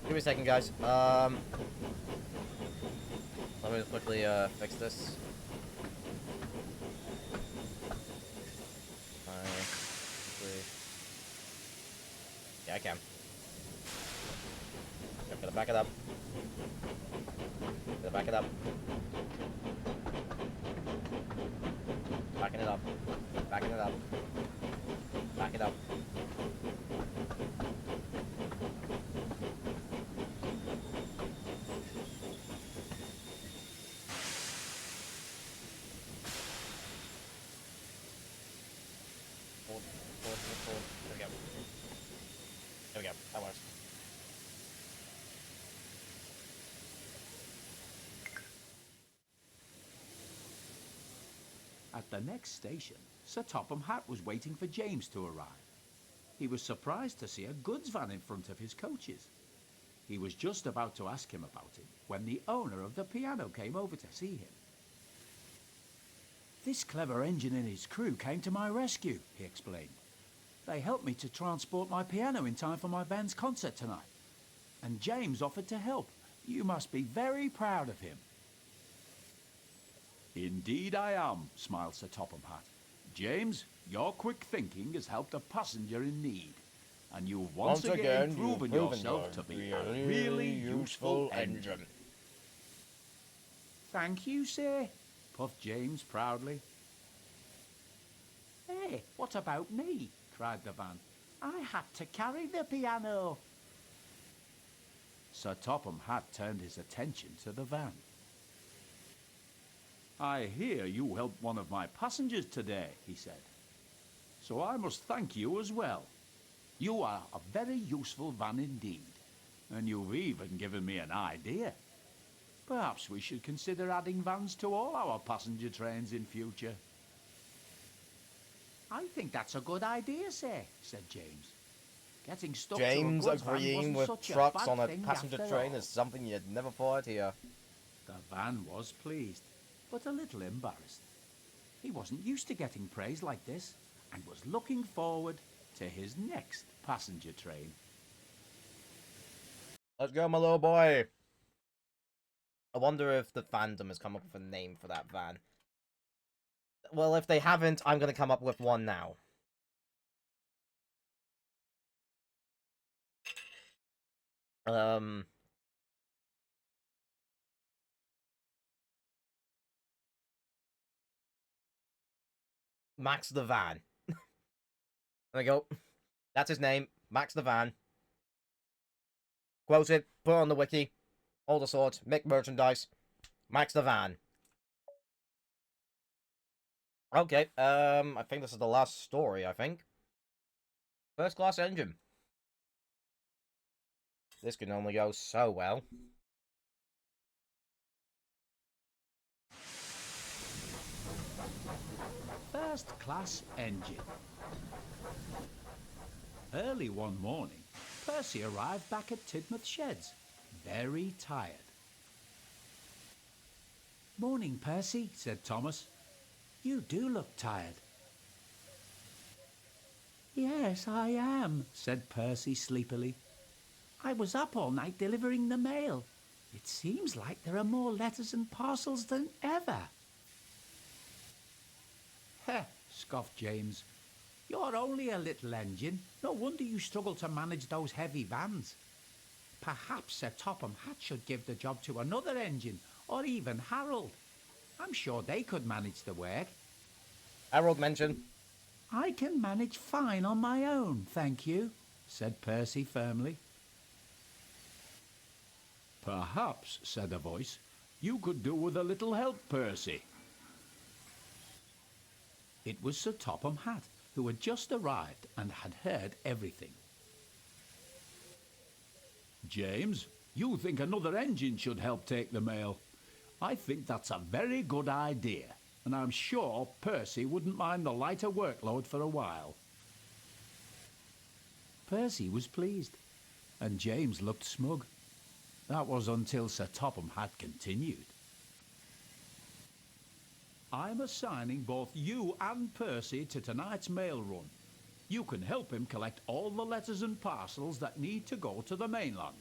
Give me a second, guys. Let me just quickly fix this. Yeah, I can. I'm gonna back it up. Gonna back it up. Backing it up. Backing it up. Back it up. Forward. There we go. There we go. That works. At the next station, Sir Topham Hatt was waiting for James to arrive. He was surprised to see a goods van in front of his coaches. He was just about to ask him about it when the owner of the piano came over to see him. "This clever engine and his crew came to my rescue," he explained. "They helped me to transport my piano in time for my band's concert tonight. And James offered to help. You must be very proud of him." "Indeed I am," smiled Sir Topham Hatt. "James, your quick thinking has helped a passenger in need. And you've once again proven yourself to be a really useful engine." "Thank you, sir," puffed James proudly. "Hey, what about me?" cried the van. "I had to carry the piano." Sir Topham Hatt turned his attention to the van. "I hear you helped one of my passengers today," he said. "So I must thank you as well. You are a very useful van indeed, and you've even given me an idea. Perhaps we should consider adding vans to all our passenger trains in future." "I think that's a good idea, sir," said James. "Getting stuck James to a goods van agreeing wasn't with such trucks a bad on a thing passenger after train all." is something you'd never thought here. The van was pleased, but a little embarrassed. He wasn't used to getting praise like this, and was looking forward to his next passenger train. Let's go, my little boy. I wonder if the fandom has come up with a name for that van. Well, if they haven't, I'm going to come up with one now. Max the Van. There we go. That's his name. Max the Van. Quote it, put it on the wiki. All the sorts, make merchandise. Max the Van. Okay, I think this is the last story, I think. First class engine. This can only go so well. First class engine. Early one morning, Percy arrived back at Tidmouth Sheds, very tired. "Morning, Percy," said Thomas. "You do look tired." "Yes, I am," said Percy sleepily. "I was up all night delivering the mail. It seems like there are more letters and parcels than ever." "Heh," scoffed James. "You're only a little engine. No wonder you struggle to manage those heavy vans. Perhaps Sir Topham Hatt should give the job to another engine, or even Harold. I'm sure they could manage the work." Harold mentioned. "I can manage fine on my own, thank you," said Percy firmly. "Perhaps," said a voice, "you could do with a little help, Percy." It was Sir Topham Hatt, who had just arrived and had heard everything. "James, you think another engine should help take the mail. I think that's a very good idea, and I'm sure Percy wouldn't mind the lighter workload for a while." Percy was pleased, and James looked smug. That was until Sir Topham Hatt continued. "I'm assigning both you and Percy to tonight's mail run. You can help him collect all the letters and parcels that need to go to the mainland."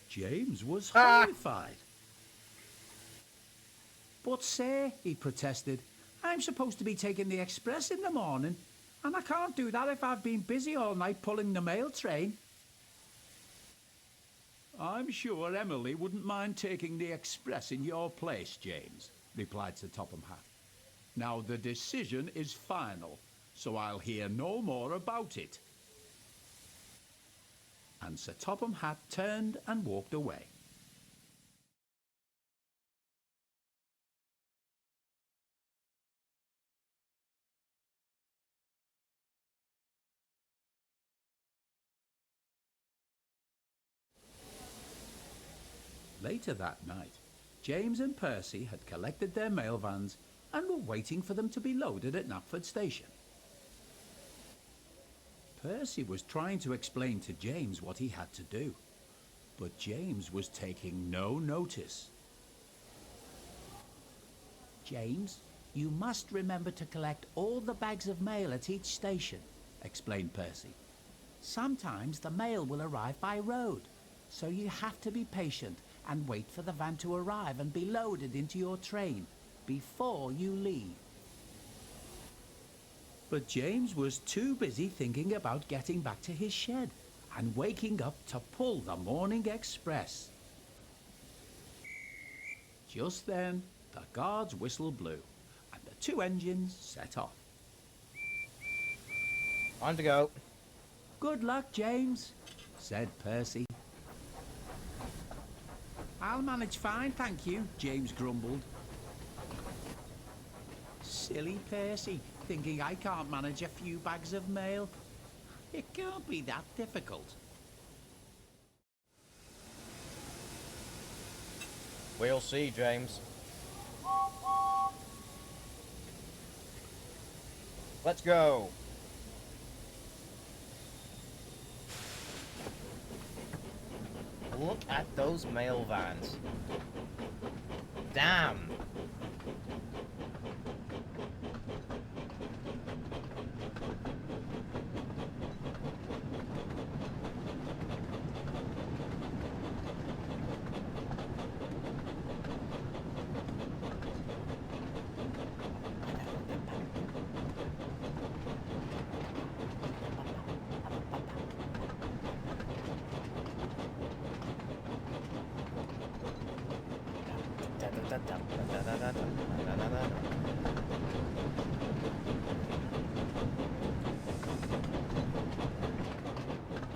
James was horrified. "But, sir," he protested, "I'm supposed to be taking the express in the morning, and I can't do that if I've been busy all night pulling the mail train." "I'm sure Emily wouldn't mind taking the express in your place, James," replied Sir Topham Hatt. "Now the decision is final, so I'll hear no more about it." And Sir Topham Hatt turned and walked away. Later that night, James and Percy had collected their mail vans and were waiting for them to be loaded at Knapford Station. Percy was trying to explain to James what he had to do, but James was taking no notice. James, you must remember to collect all the bags of mail at each station, explained Percy. Sometimes the mail will arrive by road, so you have to be patient and wait for the van to arrive and be loaded into your train before you leave. But James was too busy thinking about getting back to his shed and waking up to pull the morning express. Just then, the guard's whistle blew, and the 2 engines set off. Time to go. "Good luck, James," said Percy. I'll manage fine, thank you, James grumbled. Silly Percy, thinking I can't manage a few bags of mail. It can't be that difficult. We'll see, James. Let's go. Look at those mail vans. Damn.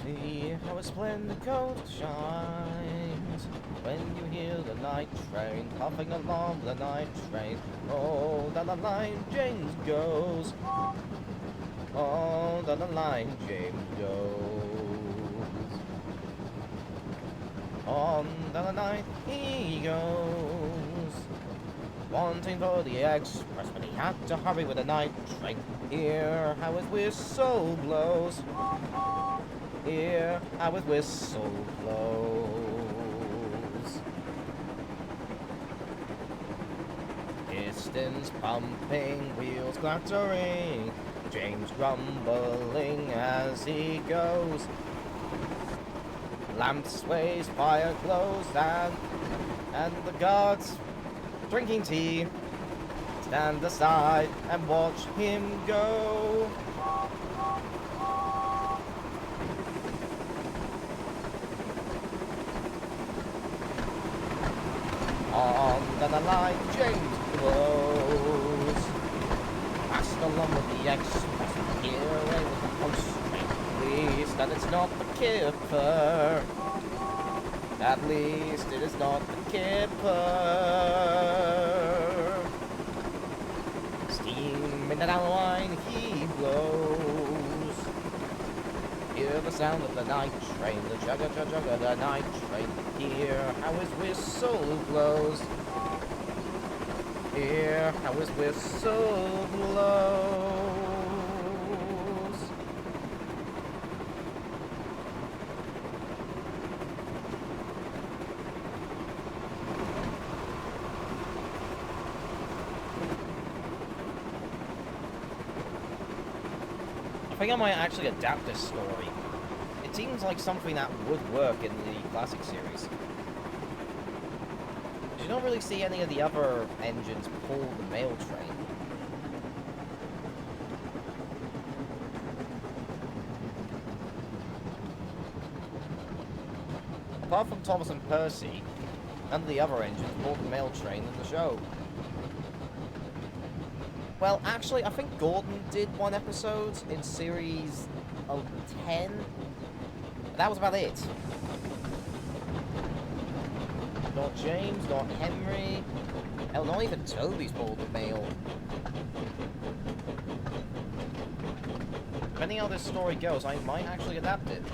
See how a splendid coast shines when you hear the night train puffing along the night train. Oh, down the line James goes. Oh, down the line James goes. On down the line he goes, wanting for the express, but he had to hurry with the night train. Hear how his whistle blows. Hear how his whistle blows. Pistons pumping, wheels clattering, James grumbling as he goes. Lamp sways, fire glows, and the guards drinking tea stand aside and watch him go. On down the line, James blows. Passed along with the express, here away with the post train. At least that it's not the kipper. At least it is not the kipper. Steaming down the line, he blows. Hear the sound of the night train, the chugga chugga chugga, the night train. Hear how his whistle blows. Hear how his whistle blows. I think I might actually adapt this story. It seems like something that would work in the classic series. You don't really see any of the other engines pull the mail train. Apart from Thomas and Percy, none of the other engines pull the mail train in the show. Well, actually, I think Gordon did one episode in series 10. But that was about it. Not James, not Henry. Hell, not even Toby's pulled the mail. Depending how this story goes, I might actually adapt it.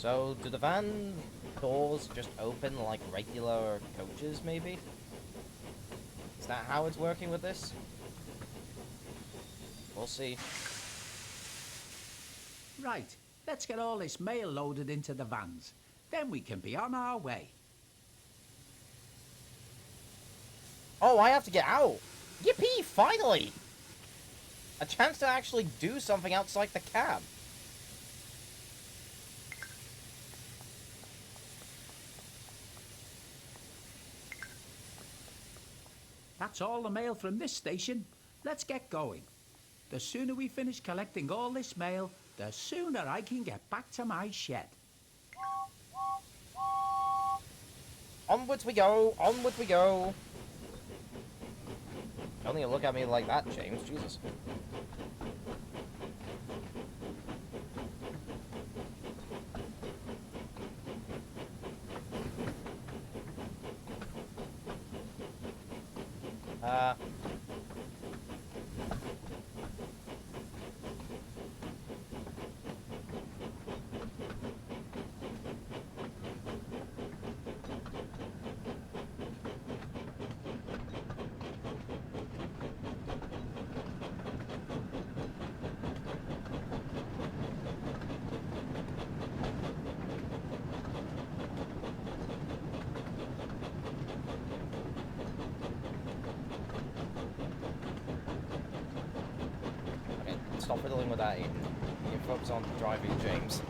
So, do the van doors just open like regular coaches, maybe? Is that how it's working with this? We'll see. Right, let's get all this mail loaded into the vans. Then we can be on our way. Oh, I have to get out! Yippee! Finally! A chance to actually do something outside the cab. That's all the mail from this station. Let's get going. The sooner we finish collecting all this mail, the sooner I can get back to my shed. Onwards we go! Onwards we go! Don't need to look at me like that, James. Jesus. Okay, stop fiddling with that, Aiden. You can focus on driving, James.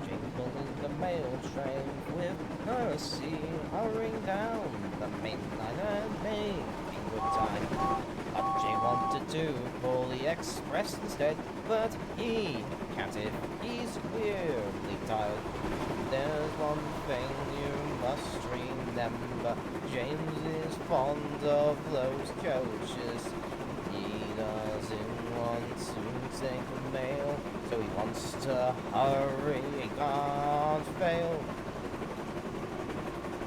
Jingling the mail train with mercy, hurrying down the main line and making good time. But Jay wanted to call the express instead, but he can't if he's weirdly tired. There's one thing you must remember, James is fond of those coaches. He doesn't want to take the mail, so he wants to hurry, he can't fail.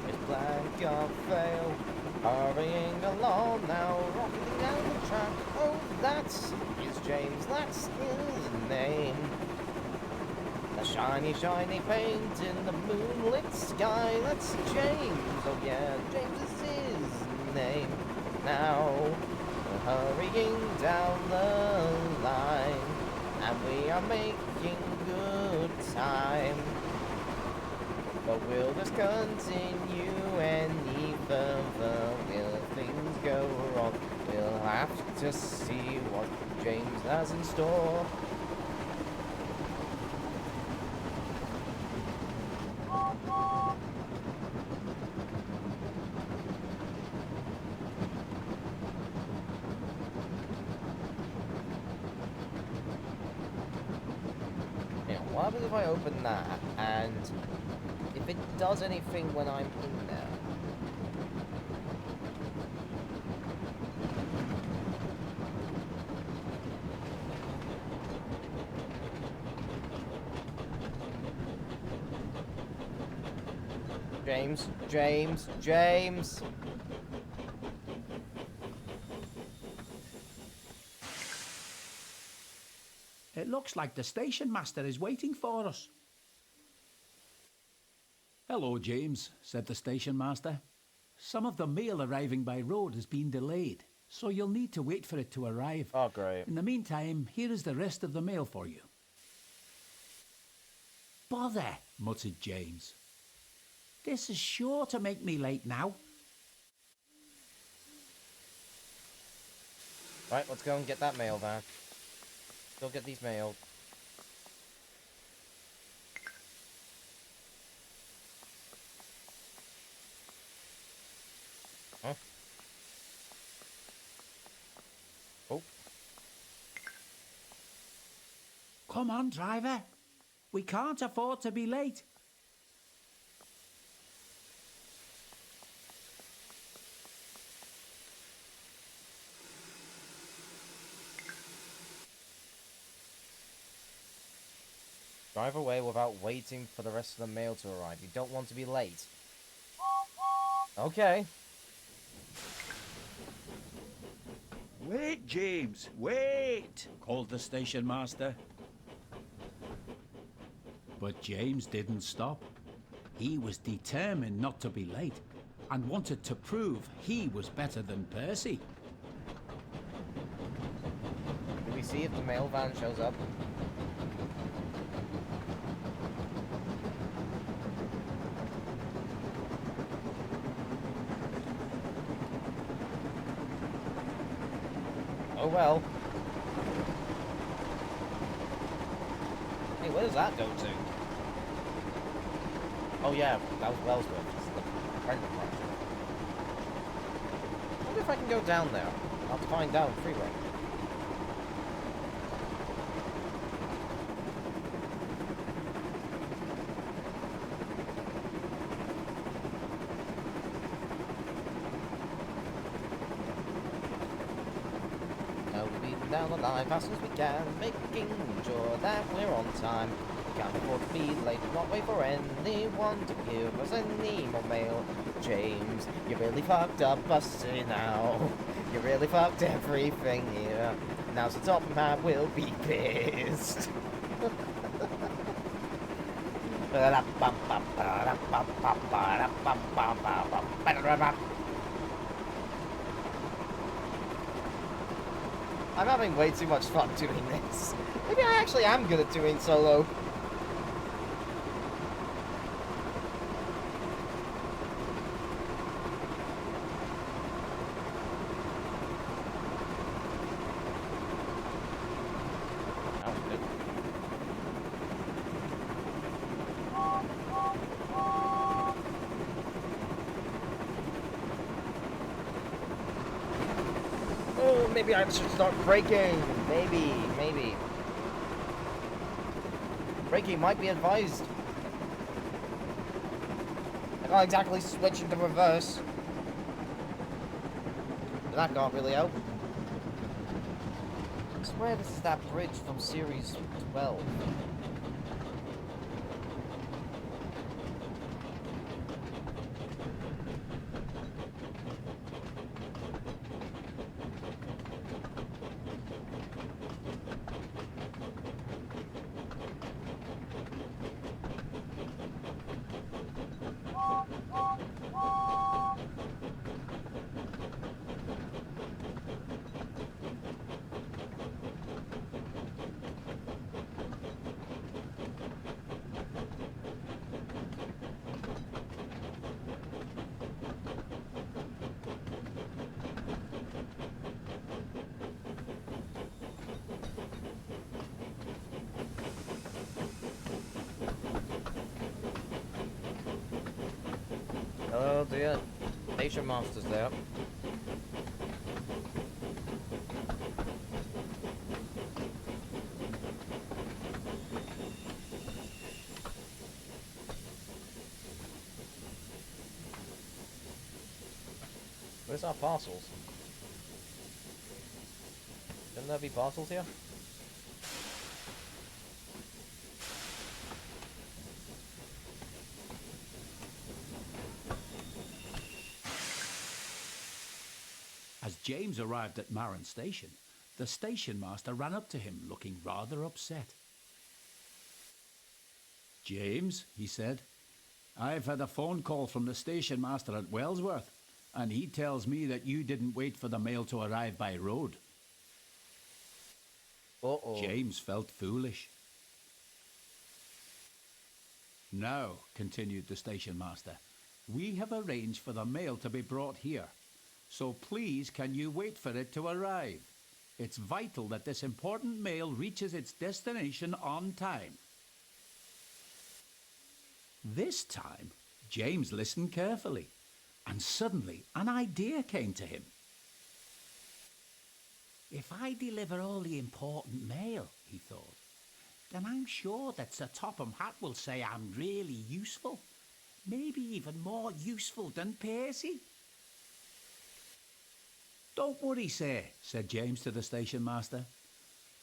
His plan can't fail. Hurrying along now, rocking down the track. Oh, that's is James, that's his name. The shiny, shiny paint in the moonlit sky, that's James. Oh yeah, James is his name. Now, we're hurrying down the line, and we are making good time. But we'll just continue any further. Will things go wrong? We'll have to see what James has in store. Yeah, what happens if I open that and if it does anything when I'm in there? James, James, James! It looks like the station master is waiting for us. Hello, James, said the station master. Some of the mail arriving by road has been delayed, so you'll need to wait for it to arrive. Oh, great. In the meantime, here is the rest of the mail for you. Bother! Muttered James. This is sure to make me late now. Right, let's go and get that mail van. Go get these mailed. Huh? Oh. Come on, driver. We can't afford to be late. Drive away without waiting for the rest of the mail to arrive. You don't want to be late. Okay. Wait, James, wait! Called the station master. But James didn't stop. He was determined not to be late and wanted to prove he was better than Percy. Do we see if the mail van shows up? Oh well. Hey, where does that go to? Oh yeah, that was Wellsworth. It's the Freinds project. I wonder if I can go down there. I'll have to find out freeway. Down the line fast as we can, making sure that we're on time. We can't afford to be late, not wait for anyone to give us any more mail. James, you really fucked up us now. You really fucked everything here. Now's the top man will be pissed. I'm having way too much fun doing this. Maybe I actually am good at doing solo. That was good. Oh, maybe I should start braking. Maybe. Braking might be advised. I can't exactly switch into reverse. But that can't really help. I swear this is that bridge from Series 12. Oh dear. Nature monsters there. Where's our parcels? Shouldn't there be parcels here? As James arrived at Marron Station, the station master ran up to him looking rather upset. "James," he said, "I've had a phone call from the station master at Wellsworth, and he tells me that you didn't wait for the mail to arrive by road." Uh-oh. James felt foolish. "Now," continued the station master, "we have arranged for the mail to be brought here. So please can you wait for it to arrive? It's vital that this important mail reaches its destination on time." This time, James listened carefully, and suddenly an idea came to him. "If I deliver all the important mail," he thought, "then I'm sure that Sir Topham Hatt will say I'm really useful. Maybe even more useful than Percy." "Don't worry, sir," said James to the station master.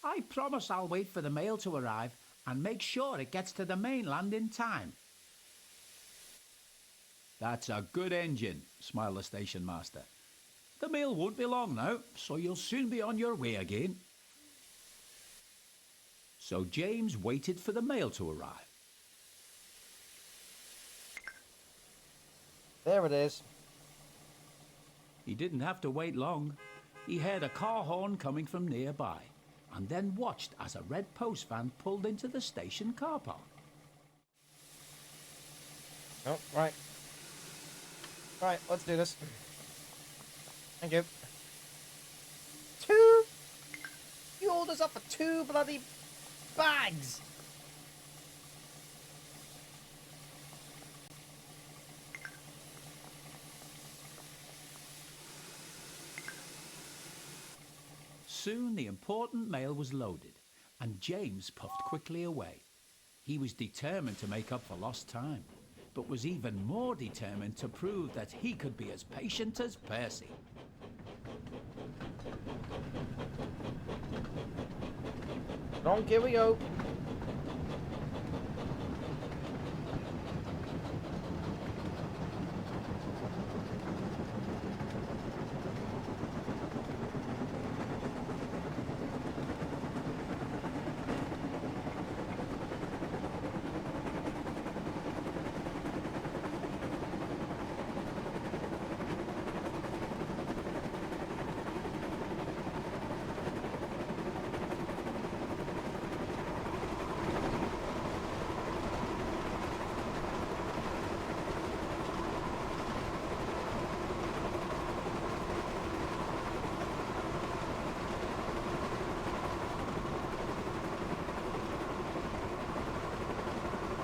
"I promise I'll wait for the mail to arrive and make sure it gets to the mainland in time." "That's a good engine," smiled the station master. The mail won't be long now, so you'll soon be on your way again. So James waited for the mail to arrive. There it is. He didn't have to wait long. He heard a car horn coming from nearby, and then watched as a red post van pulled into the station car park. Oh, right. Right, let's do this. Thank you. 2? You ordered us up for 2 bloody bags! Soon the important mail was loaded, and James puffed quickly away. He was determined to make up for lost time, but was even more determined to prove that he could be as patient as Percy. Here we go.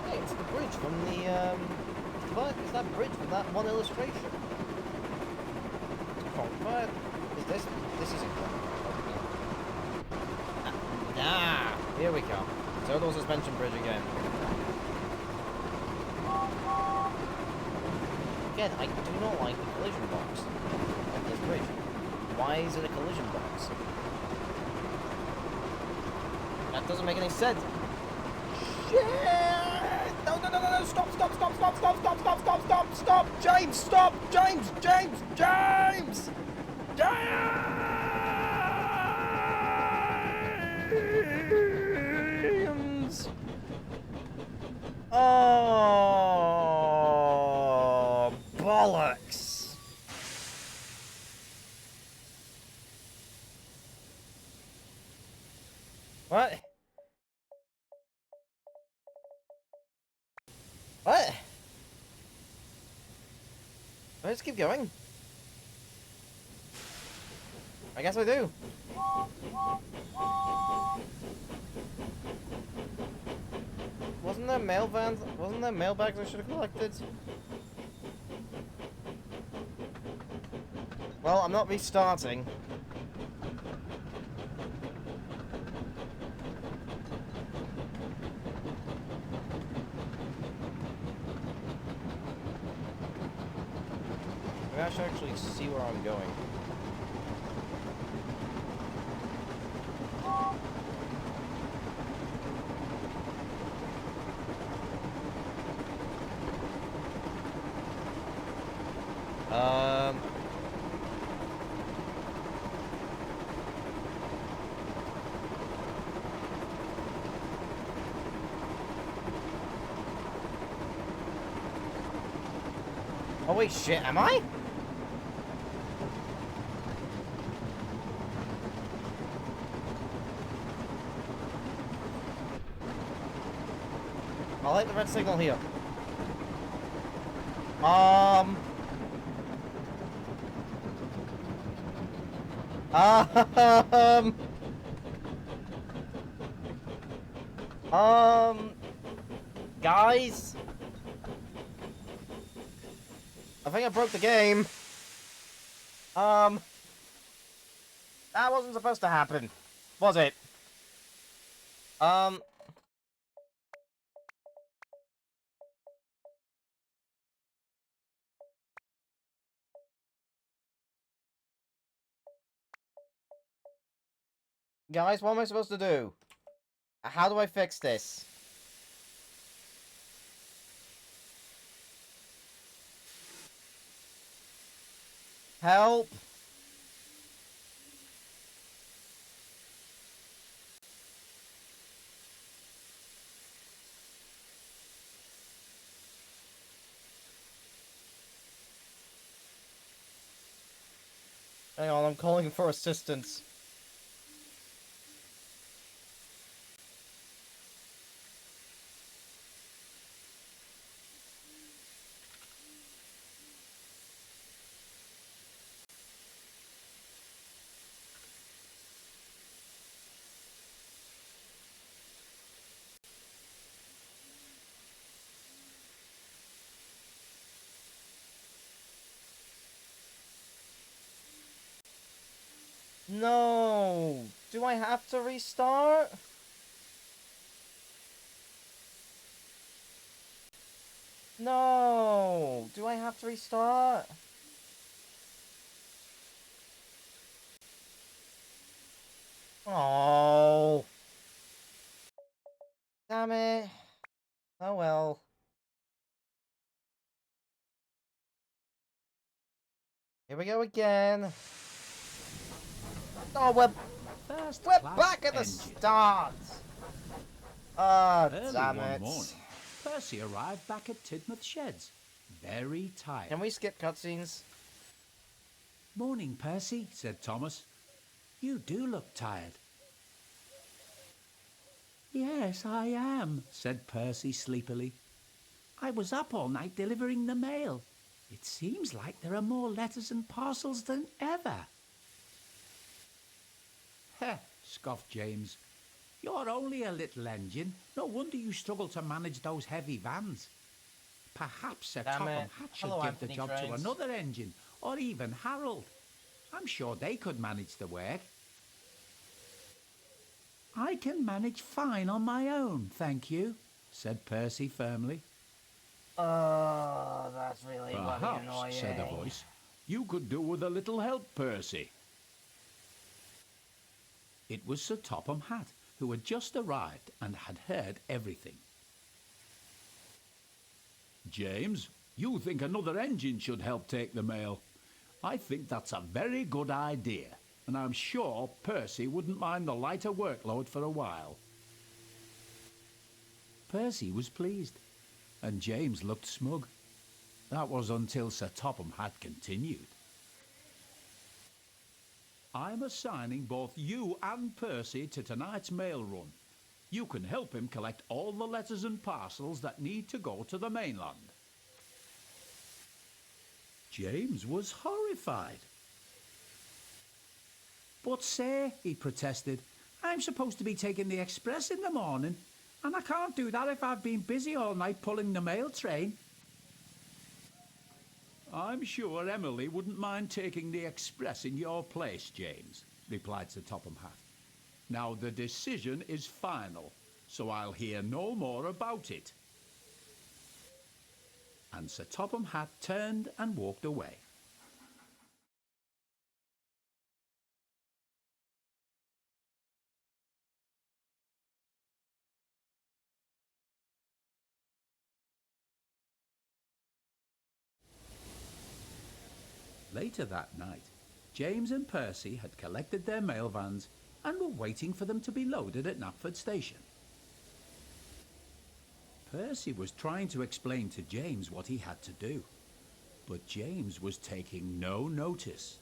It's the bridge from the, it's that bridge from that one illustration. But is this isn't here we go. Sodor suspension bridge again. Again, I do not like the collision box on this bridge. Why is it a collision box? That doesn't make any sense. Shit! No, no, no, no, no, stop, stop, stop, stop, stop, stop, stop, stop, stop, stop! James, stop! James, James, James! James! Oh, bollocks! What? What? Let's keep going. I guess I do. Wasn't there mail vans? Wasn't there mailbags I should have collected? Well, I'm not restarting. Maybe I should actually see where I'm going. Oh wait, shit, am I? I'll light the red signal here. Um, guys? I think I broke the game. That wasn't supposed to happen, was it? Guys, what am I supposed to do? How do I fix this? Help! Hang on, I'm calling for assistance. No! Do I have to restart? No! Do I have to restart? Oh! Damn it. Oh well. Here we go again. Oh, we're back at the start! Ah, Early damn one it. morning, Percy arrived back at Tidmouth Sheds, very tired. Can we skip cutscenes? Morning, Percy, said Thomas. You do look tired. Yes, I am, said Percy sleepily. I was up all night delivering the mail. It seems like there are more letters and parcels than ever. Heh, scoffed James. You're only a little engine. No wonder you struggle to manage those heavy vans. Perhaps Sir Damn Topham it. Hatt should Hello, give Anthony the job Freinds. to another engine, or even Harold. I'm sure they could manage the work. I can manage fine on my own, thank you, said Percy firmly. Oh, that's really bloody annoying. Perhaps, said a voice, you could do with a little help, Percy. It was Sir Topham Hatt, who had just arrived and had heard everything. James, you think another engine should help take the mail. I think that's a very good idea, and I'm sure Percy wouldn't mind the lighter workload for a while. Percy was pleased, and James looked smug. That was until Sir Topham Hatt continued. I'm assigning both you and Percy to tonight's mail run. You can help him collect all the letters and parcels that need to go to the mainland. James was horrified. But, sir, he protested, I'm supposed to be taking the express in the morning, and I can't do that if I've been busy all night pulling the mail train. I'm sure Emily wouldn't mind taking the express in your place, James, replied Sir Topham Hatt. Now the decision is final, so I'll hear no more about it. And Sir Topham Hatt turned and walked away. Later that night, James and Percy had collected their mail vans and were waiting for them to be loaded at Knapford Station. Percy was trying to explain to James what he had to do, but James was taking no notice.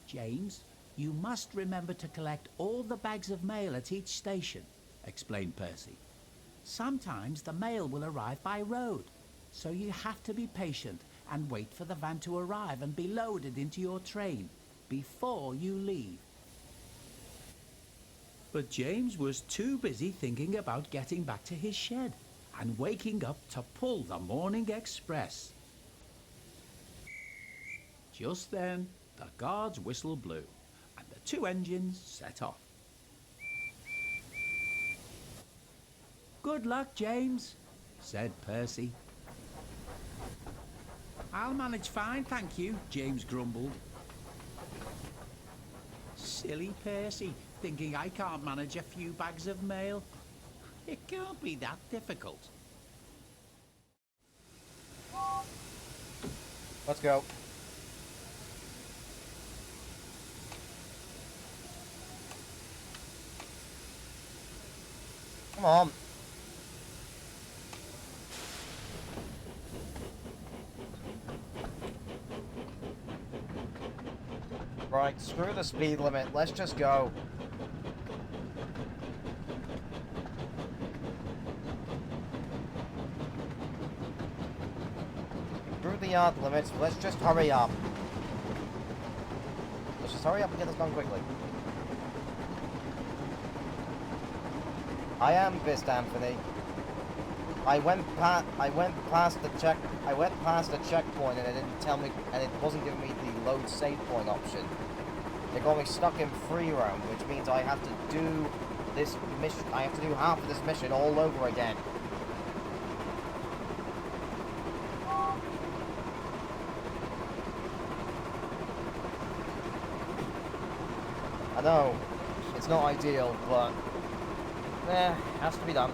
James, you must remember to collect all the bags of mail at each station, explained Percy. Sometimes the mail will arrive by road, so you have to be patient and wait for the van to arrive and be loaded into your train before you leave. But James was too busy thinking about getting back to his shed and waking up to pull the morning express. Just then, the guard's whistle blew, and the two engines set off. Good luck, James, said Percy. I'll manage fine, thank you, James grumbled. Silly Percy, thinking I can't manage a few bags of mail. It can't be that difficult. Let's go. Come on. Right, screw the speed limit. Let's just go. Screw the yard limits. Let's just hurry up. Let's just hurry up and get this done quickly. I am pissed, Anthony. I went past the checkpoint and it didn't tell me, and it wasn't giving me the load save point option. It got me stuck in free roam, which means I have to do this mission. I have to do half of this mission all over again. I know it's not ideal, but has to be done.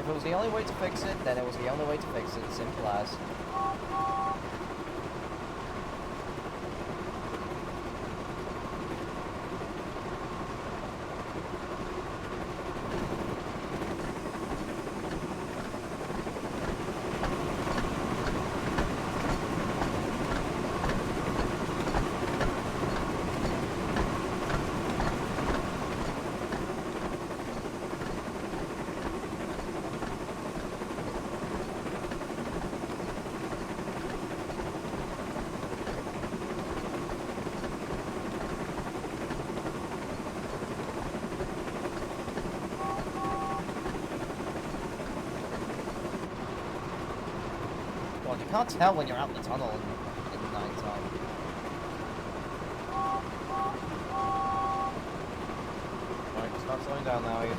If it was the only way to fix it, then it was the only way to fix it. Simple as. You can't tell when you're out in the tunnel in the night time. Right, start slowing down now, Ian.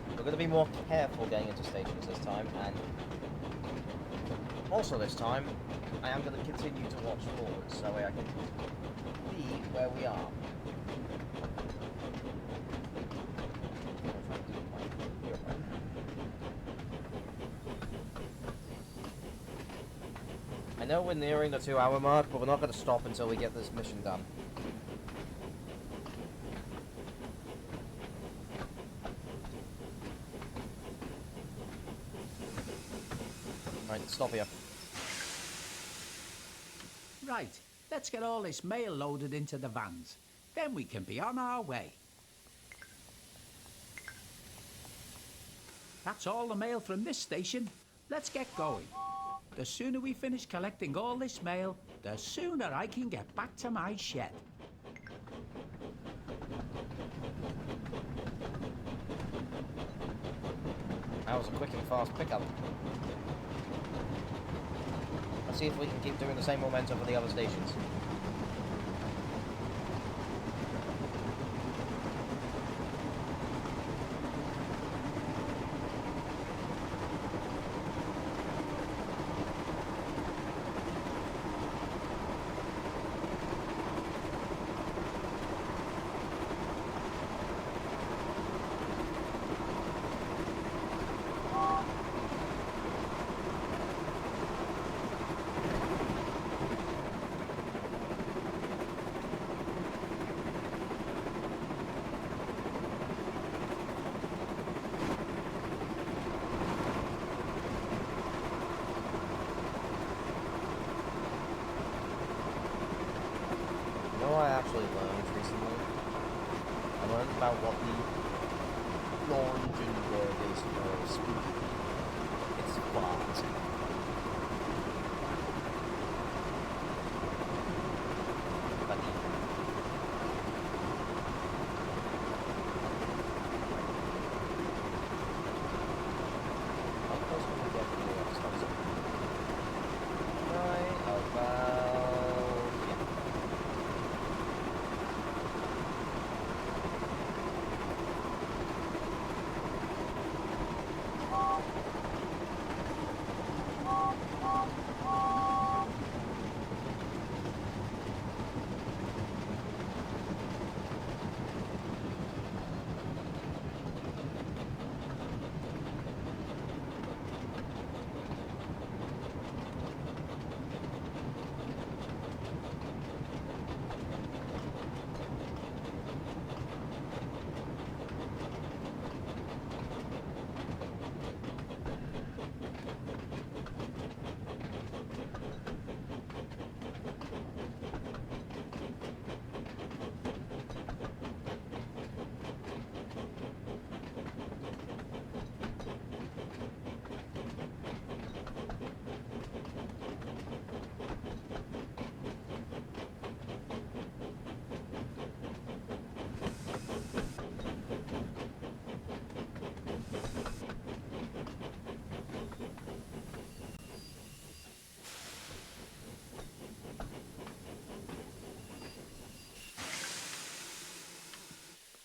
We're going to be more careful getting into stations this time, and also this time, I am going to continue to watch forward so I can see where we are. I know we're nearing the 2-hour mark, but we're not going to stop until we get this mission done. Right, stop here. Right, let's get all this mail loaded into the vans. Then we can be on our way. That's all the mail from this station. Let's get going. The sooner we finish collecting all this mail, the sooner I can get back to my shed. That was a quick and fast pickup. Let's see if we can keep doing the same momentum for the other stations. I actually learned recently. I learned about what the origin word is for spooky. It's fart. Funny.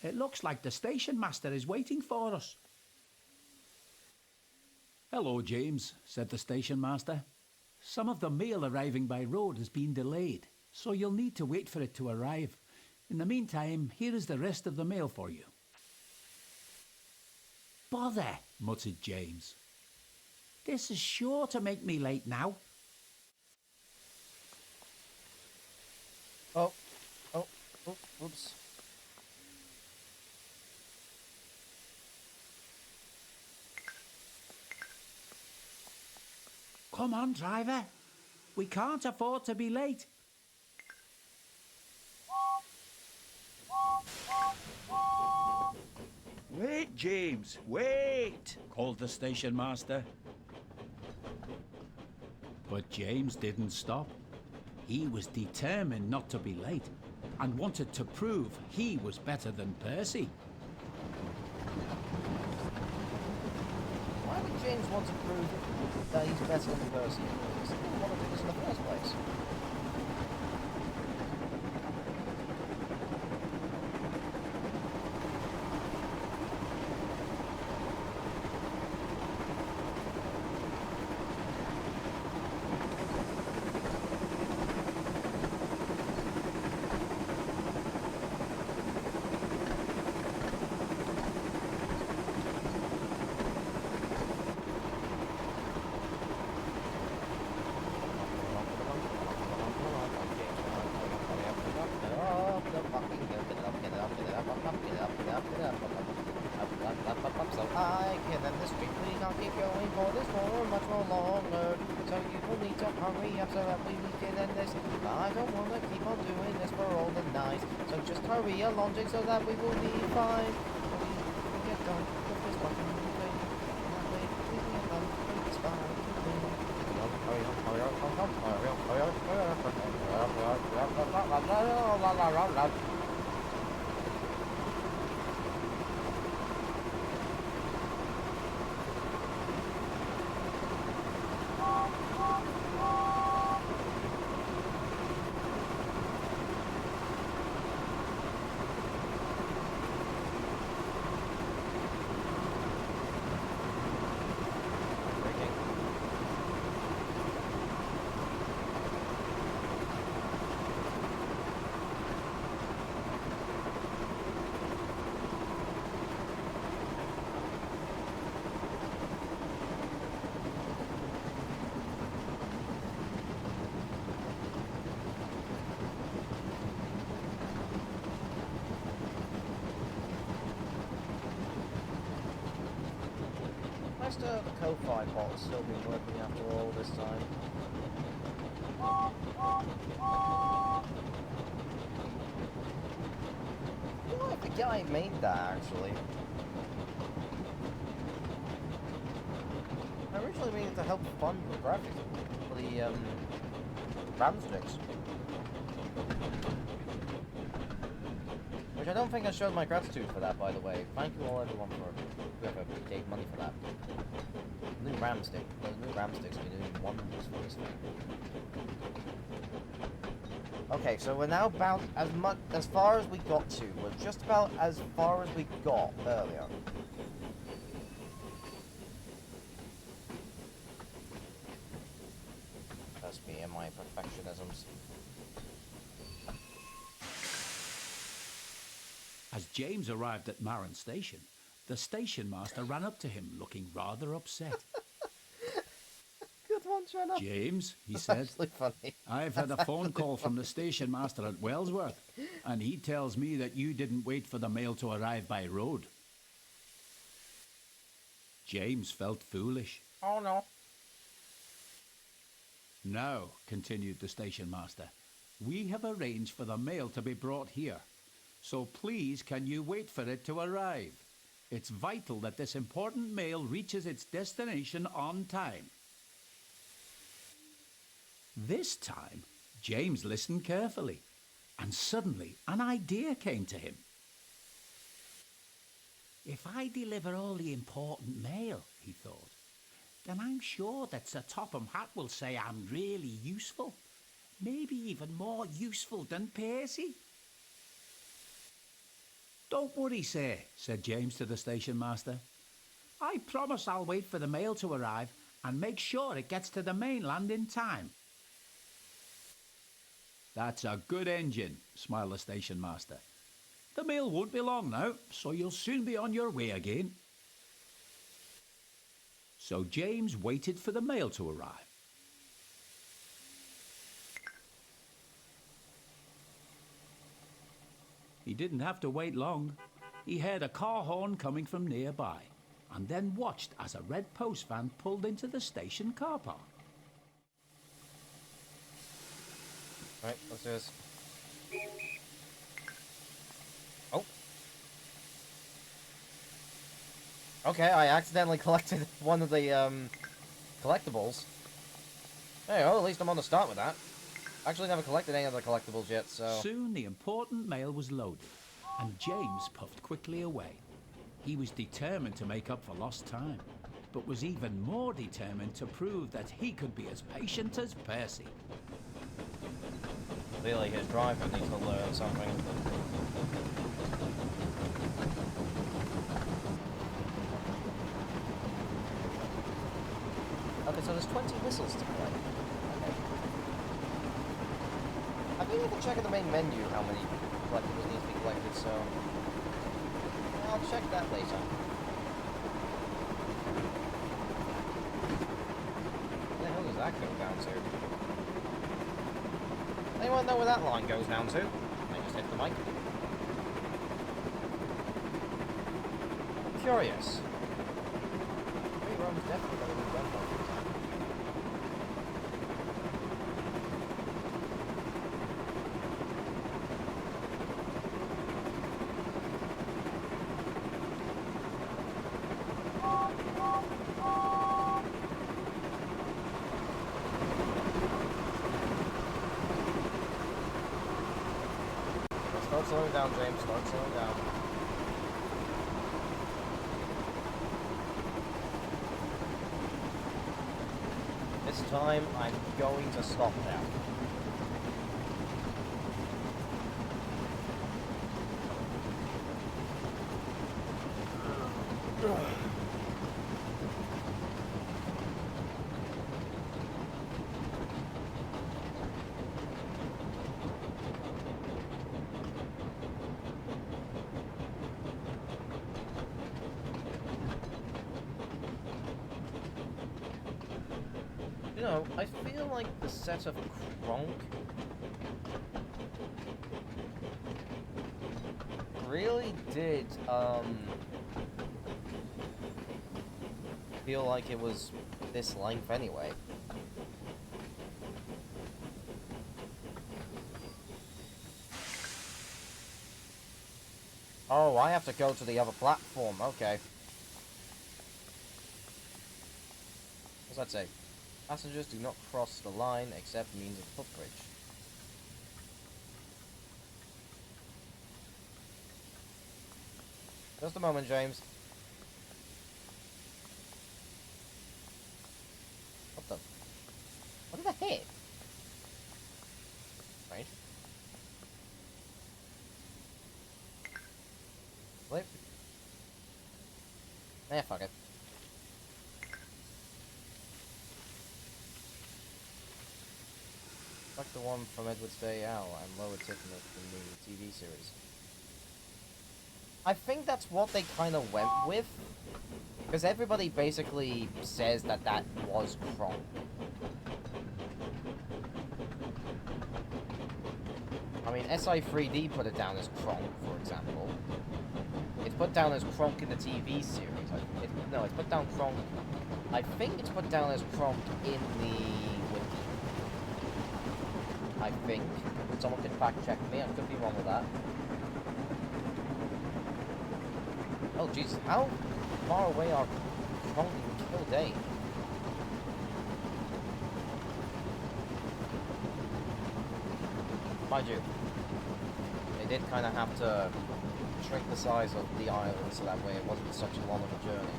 It looks like the station master is waiting for us. Hello, James, said the station master. Some of the mail arriving by road has been delayed, so you'll need to wait for it to arrive. In the meantime, here is the rest of the mail for you. Bother, muttered James. this is sure to make me late now. Oh, oops. Come on, driver. We can't afford to be late. Wait, James, wait, called the station master. But James didn't stop. He was determined not to be late and wanted to prove he was better than Percy. Why would James want to prove that he's better than Percy? He didn't want to do this in the first place. So I can end the street, we can't keep going for this for much more longer. So you will need to hurry up so that we can end this. I don't want to keep on doing this for all the night. So just hurry along, Jake, so that we will be fine. We get done with this fucking thing. That way we can get done with this fine. Hurry up, hurry up, hurry up, hurry up, hurry up, hurry up, hurry up. Nice to have the co-fi bot still been working after all this time. You know, the guy made that actually. I originally made it to help fund the graphics for the RAM sticks. Which I don't think I showed my gratitude for that, by the way. Thank you all everyone for whoever gave money for that. New RAM stick. Those new RAM sticks will be doing wonders for this thing. Okay, so we're now about as far as we got to. We're just about as far as we got earlier. That's me and my perfectionisms. As James arrived at Marron Station, the station master ran up to him looking rather upset. Good one, Trevor. James, he said, Actually funny. I've had a phone call from the station master at Wellsworth, and he tells me that you didn't wait for the mail to arrive by road. James felt foolish. Oh no. Now, continued the station master, we have arranged for the mail to be brought here. So please, can you wait for it to arrive? It's vital that this important mail reaches its destination on time. This time, James listened carefully, and suddenly an idea came to him. If I deliver all the important mail, he thought, then I'm sure that Sir Topham Hatt will say I'm really useful. Maybe even more useful than Percy. Don't worry, sir, said James to the station master. I promise I'll wait for the mail to arrive and make sure it gets to the mainland in time. That's a good engine, smiled the station master. The mail won't be long now, so you'll soon be on your way again. So James waited for the mail to arrive. He didn't have to wait long. He heard a car horn coming from nearby, and then watched as a red post van pulled into the station car park. Right, let's do this. Oh. Okay, I accidentally collected one of the, collectibles. Hey, oh, at least I'm on the start with that. Actually never collected any of the collectibles yet, so... Soon the important mail was loaded, and James puffed quickly away. He was determined to make up for lost time, but was even more determined to prove that he could be as patient as Percy. Clearly his driver needs to learn something. Okay, so there's 20 whistles to play. Okay. I think I can check in the main menu how many collectibles need to be collected, so... I'll check that later. Where the hell does that go down to? Anyone know where that line goes down to? I just hit the mic. Curious. Free roam's definitely going to be done by this time. Start slowing down, James. Start slowing down. This time, I'm going to stop now. You know, I feel like the set of Kronk really did, feel like it was this length anyway. Oh, I have to go to the other platform, okay. What's that say? Passengers do not cross the line except means of footbridge. Just a moment, James. What the? What did I hit? Right. Flip. Eh, fuck it. Like the one from Edward's Day Out and Lower Tiffin from the TV series. I think that's what they kind of went with, because everybody basically says that that was Kronk. I mean, SI3D put it down as Kronk, for example. It's put down as Kronk in the TV series. No, it's put down Kronk. I think it's put down as Kronk in the wiki. I think. Someone could fact check me, I could be wrong with that. Oh jeez, how far away are Kronk and Kildane? Mind you, they did kind of have to shrink the size of the island so that way it wasn't such a long of a journey.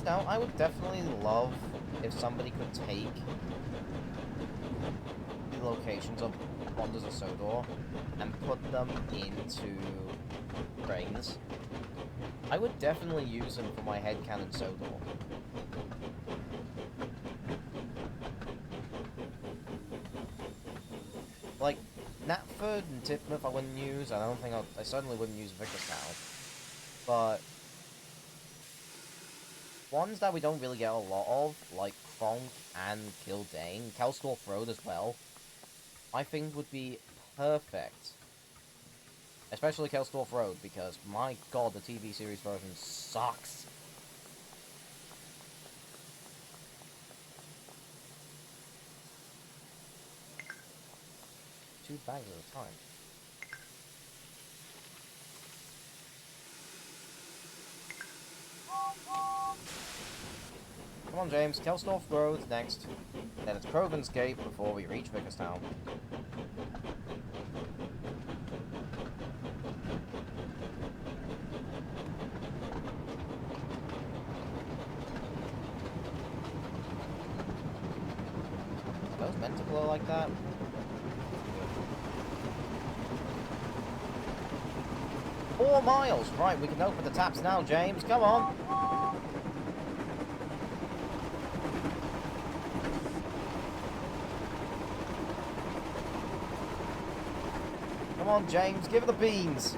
know, I would definitely love if somebody could take the locations of Wonders of Sodor and put them into Freinds. I would definitely use them for my headcanon Sodor. Like, Knapford and Tipmouth I wouldn't use. I don't think I certainly wouldn't use Vickerstown. But ones that we don't really get a lot of, like Kronk and Kildane, Kelstorf Road as well, I think would be perfect. Especially Kelstorf Road, because my god, the TV series version sucks. 2 bags at a time. Come on, James. Kelstorf Road next. Then it's Crovan's Gate before we reach Vickerstown. Are those meant to glow like that? 4 miles! Right, we can open the taps now, James. Come on! Come on, James. Give it the beans.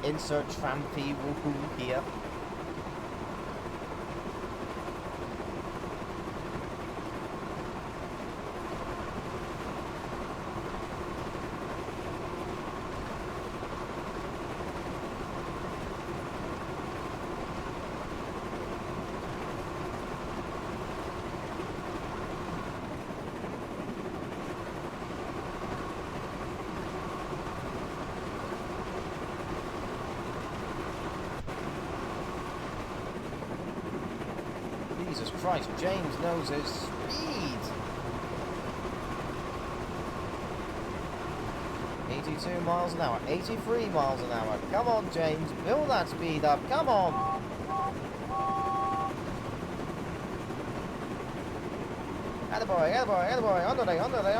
Insert trampy woohoo here. Jesus Christ, James knows his speed! 82 miles an hour, 83 miles an hour. Come on, James, build that speed up, come on! Attaboy, attaboy, attaboy,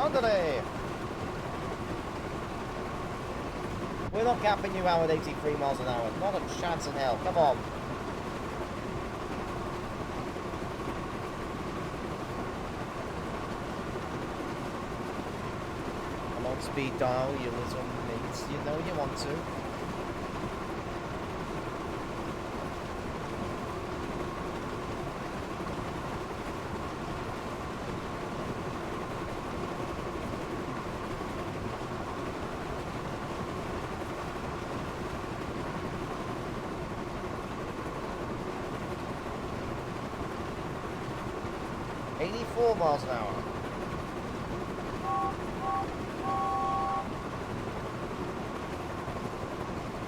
underlay! We're not capping you out at 83 miles an hour, not a chance in hell, come on! Speed dial, you little minx. You know you want to. $84 miles an hour.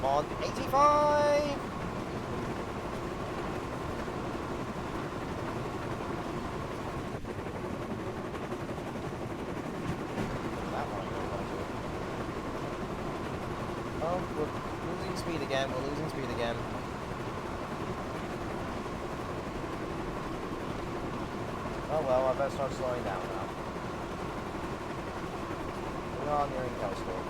On 85! Oh, we're losing speed again, we're losing speed again. Oh well, I better start slowing down now. We're on nearing Kelstorf.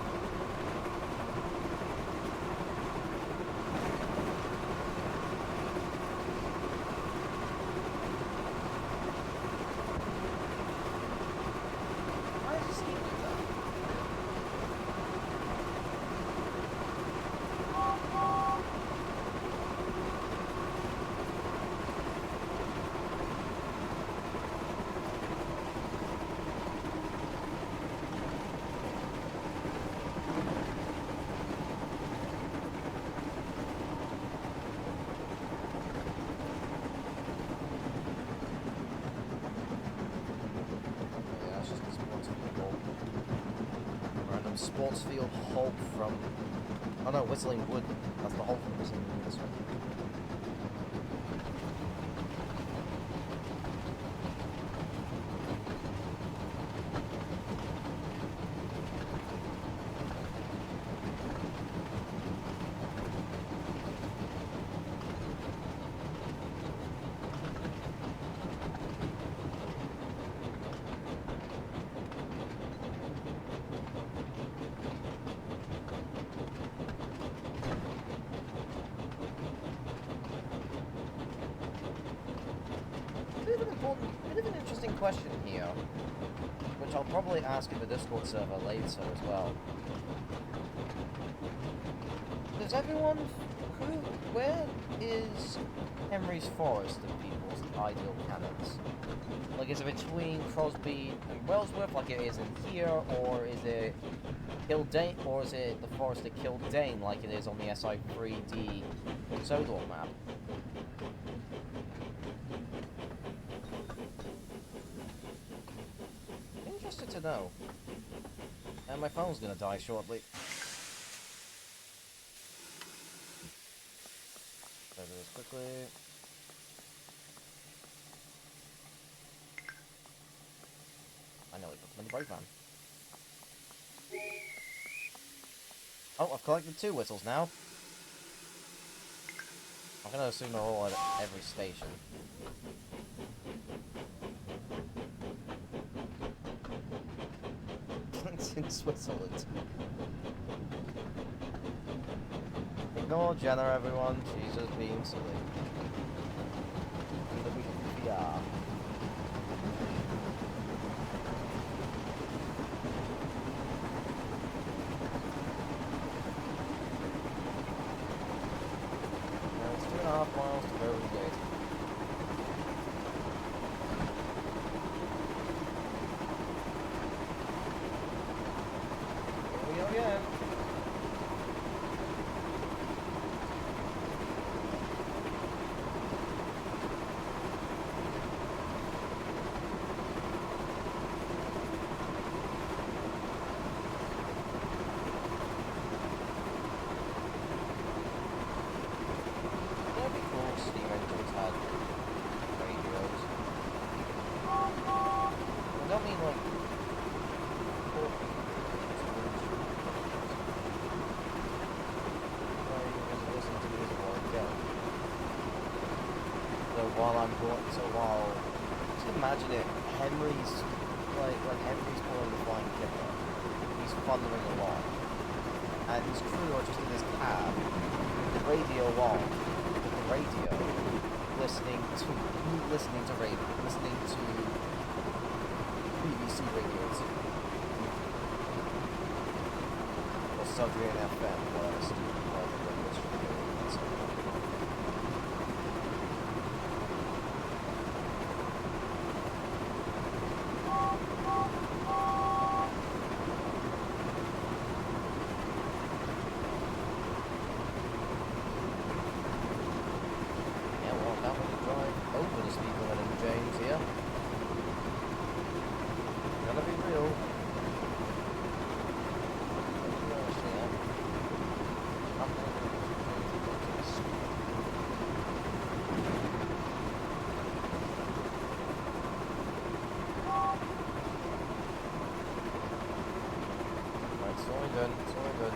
Sportsfield Hulk from... Oh no, Whistling Wood. That's the Hulk from Whistling Wood. This one. bit of an interesting question here, which I'll probably ask in the Discord server later as well. Does everyone, where is Henry's Forest of people's ideal canons? Like, is it between Crosby and Wellsworth, like it is in here, or is it Kildane, or is it the Forest of Kildane, like it is on the SI3D Sodor map? Interested to know. And my phone's gonna die shortly. So do this quickly. I know we put them in the brake van. Oh, I've collected 2 whistles now. I'm gonna assume they're all at every station. It's in Switzerland. Ignore Jenna, everyone. She's just being silly. We are. Now it's 2.5 miles to go to the gate. Here we go again. That'd be cool if steam engines had radios. I don't mean like listen to music while I go. Just imagine it, Henry's, like, when Henry's pulling the flying kipper, he's thundering along, and his crew are just in his cab, with the radio on, with the radio, listening to BBC radios, or Sodor FM, whatever stupid radio station it is. Over the speed limit in James here. Gotta be real. Right, it's all good, it's all good.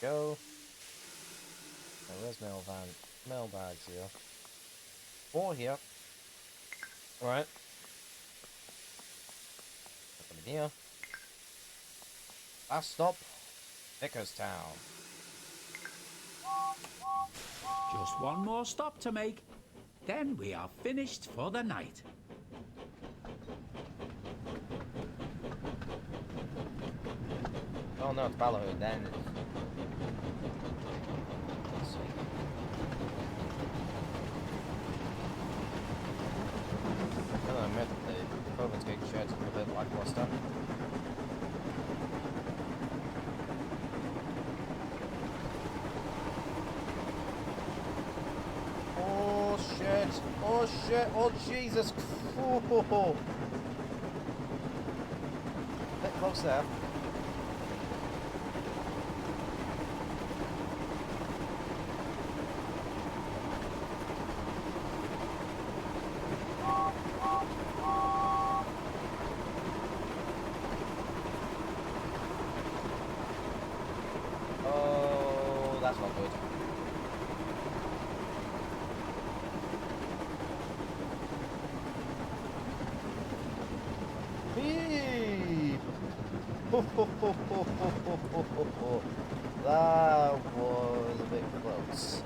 Go. Oh, where's mailbags here? 4 here. Alright. Put them in here. Last stop, Vickerstown. Just one more stop to make. Then we are finished for the night. Oh no, it's Ballyhoo then. Let's see. I'm gonna admit that the Province Gate shirt's a bit lackluster. Oh shit! Oh shit! Oh Jesus! Oh. Bit close there. that's not good. Beep! That was a bit close.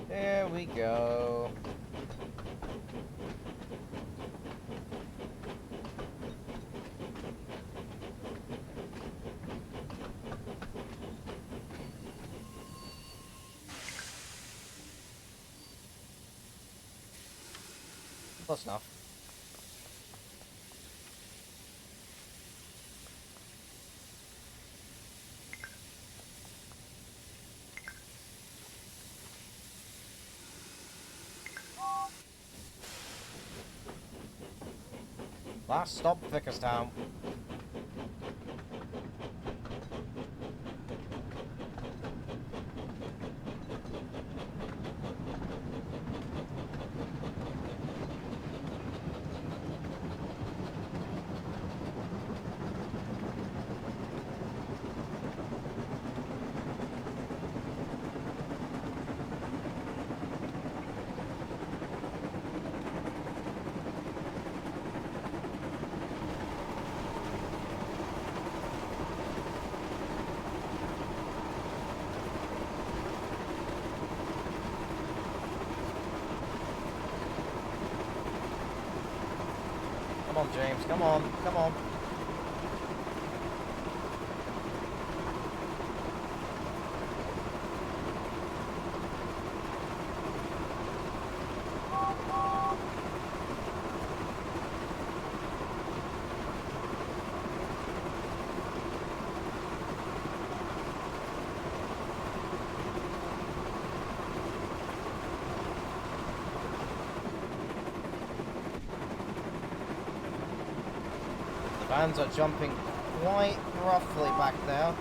There we go. Close enough. Last stop, Vickerstown. Come on, James. Come on. Come on. Fans are jumping quite roughly back there.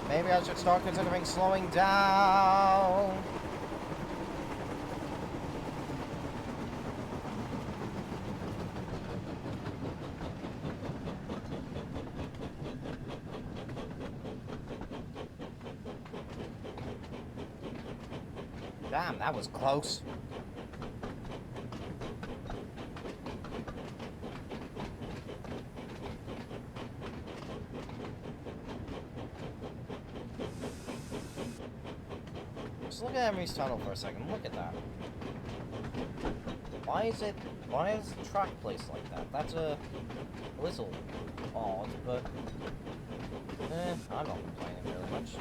Maybe I should start considering slowing down. Damn, that was close. Just look at Emery's tunnel for a second. Look at that. Why is the track placed like that? That's a little odd, but I'm not complaining very much.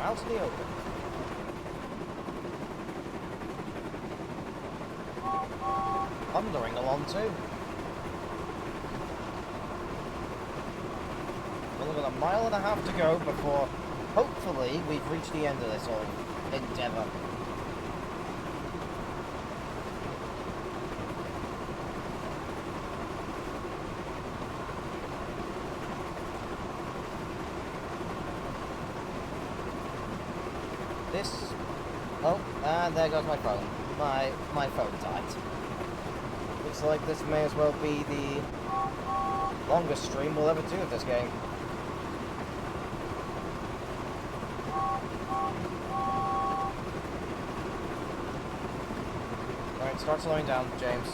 Out to the open. Thundering along too. We've only got a mile and a half to go before, hopefully, we've reached the end of this whole endeavour. Oh, and there goes my phone. My phone died. Looks like this may as well be the longest stream we'll ever do of this game. Alright, start slowing down, James.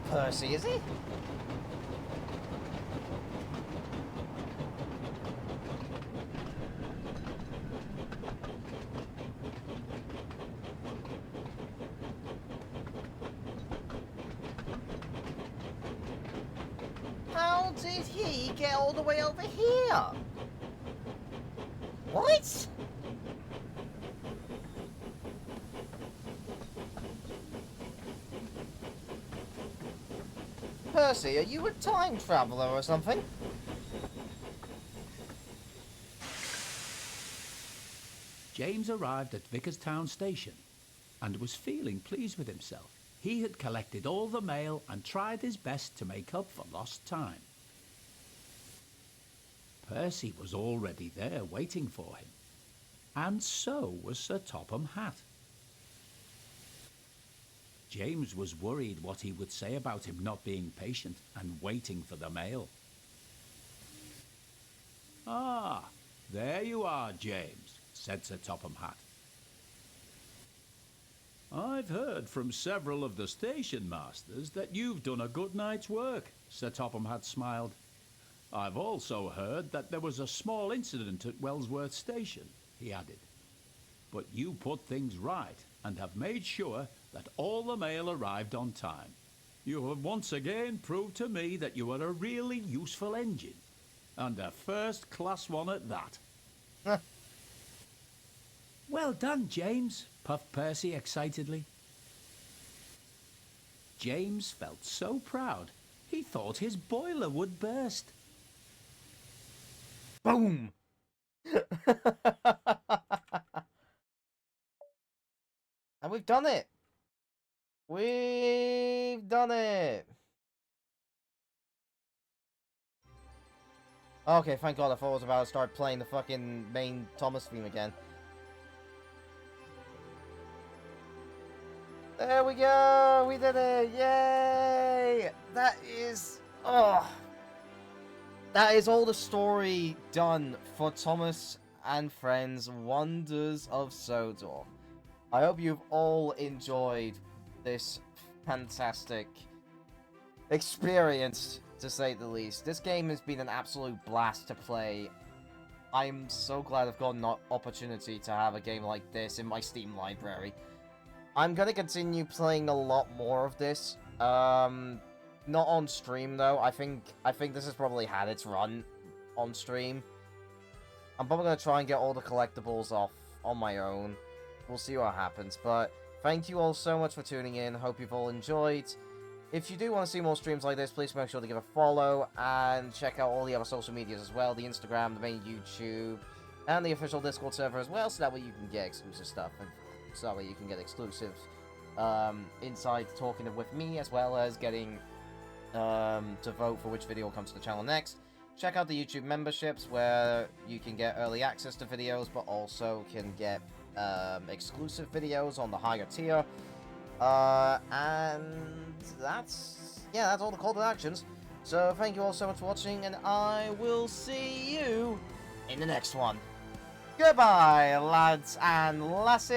Percy, is he? How did he get all the way over here? What? Percy, are you a time traveler or something? James arrived at Vickerstown Station and was feeling pleased with himself. He had collected all the mail and tried his best to make up for lost time. Percy was already there waiting for him, and so was Sir Topham Hatt. James was worried what he would say about him not being patient and waiting for the mail. "Ah, there you are, James," said Sir Topham Hatt. "I've heard from several of the station masters that you've done a good night's work," Sir Topham Hatt smiled. "I've also heard that there was a small incident at Wellsworth Station," he added. "But you put things right and have made sure that all the mail arrived on time. You have once again proved to me that you are a really useful engine, and a first-class one at that." "Well done, James," puffed Percy excitedly. James felt so proud, he thought his boiler would burst. Boom! And we've done it! We've done it! Okay, thank God, I thought I was about to start playing the fucking main Thomas theme again. There we go! We did it! Yay! That is... oh! that is all the story done for Thomas and Friends Wonders of Sodor. I hope you've all enjoyed this fantastic experience, to say the least. This game has been an absolute blast to play. I'm so glad I've gotten an opportunity to have a game like this in my Steam library. I'm gonna continue playing a lot more of this. Not on stream though. I think this has probably had its run on stream. I'm probably gonna try and get all the collectibles off on my own. We'll see what happens. But thank you all so much for tuning in. Hope you've all enjoyed. If you do want to see more streams like this, please make sure to give a follow and check out all the other social medias as well. The Instagram, the main YouTube, and the official Discord server as well, so that way you can get exclusive stuff. And so that way you can get exclusive inside talking with me, as well as getting to vote for which video comes to the channel next. Check out the YouTube memberships, where you can get early access to videos, but also can get exclusive videos on the higher tier. And that's all the call to actions. So thank you all so much for watching, and I will see you in the next one. Goodbye, lads and lasses!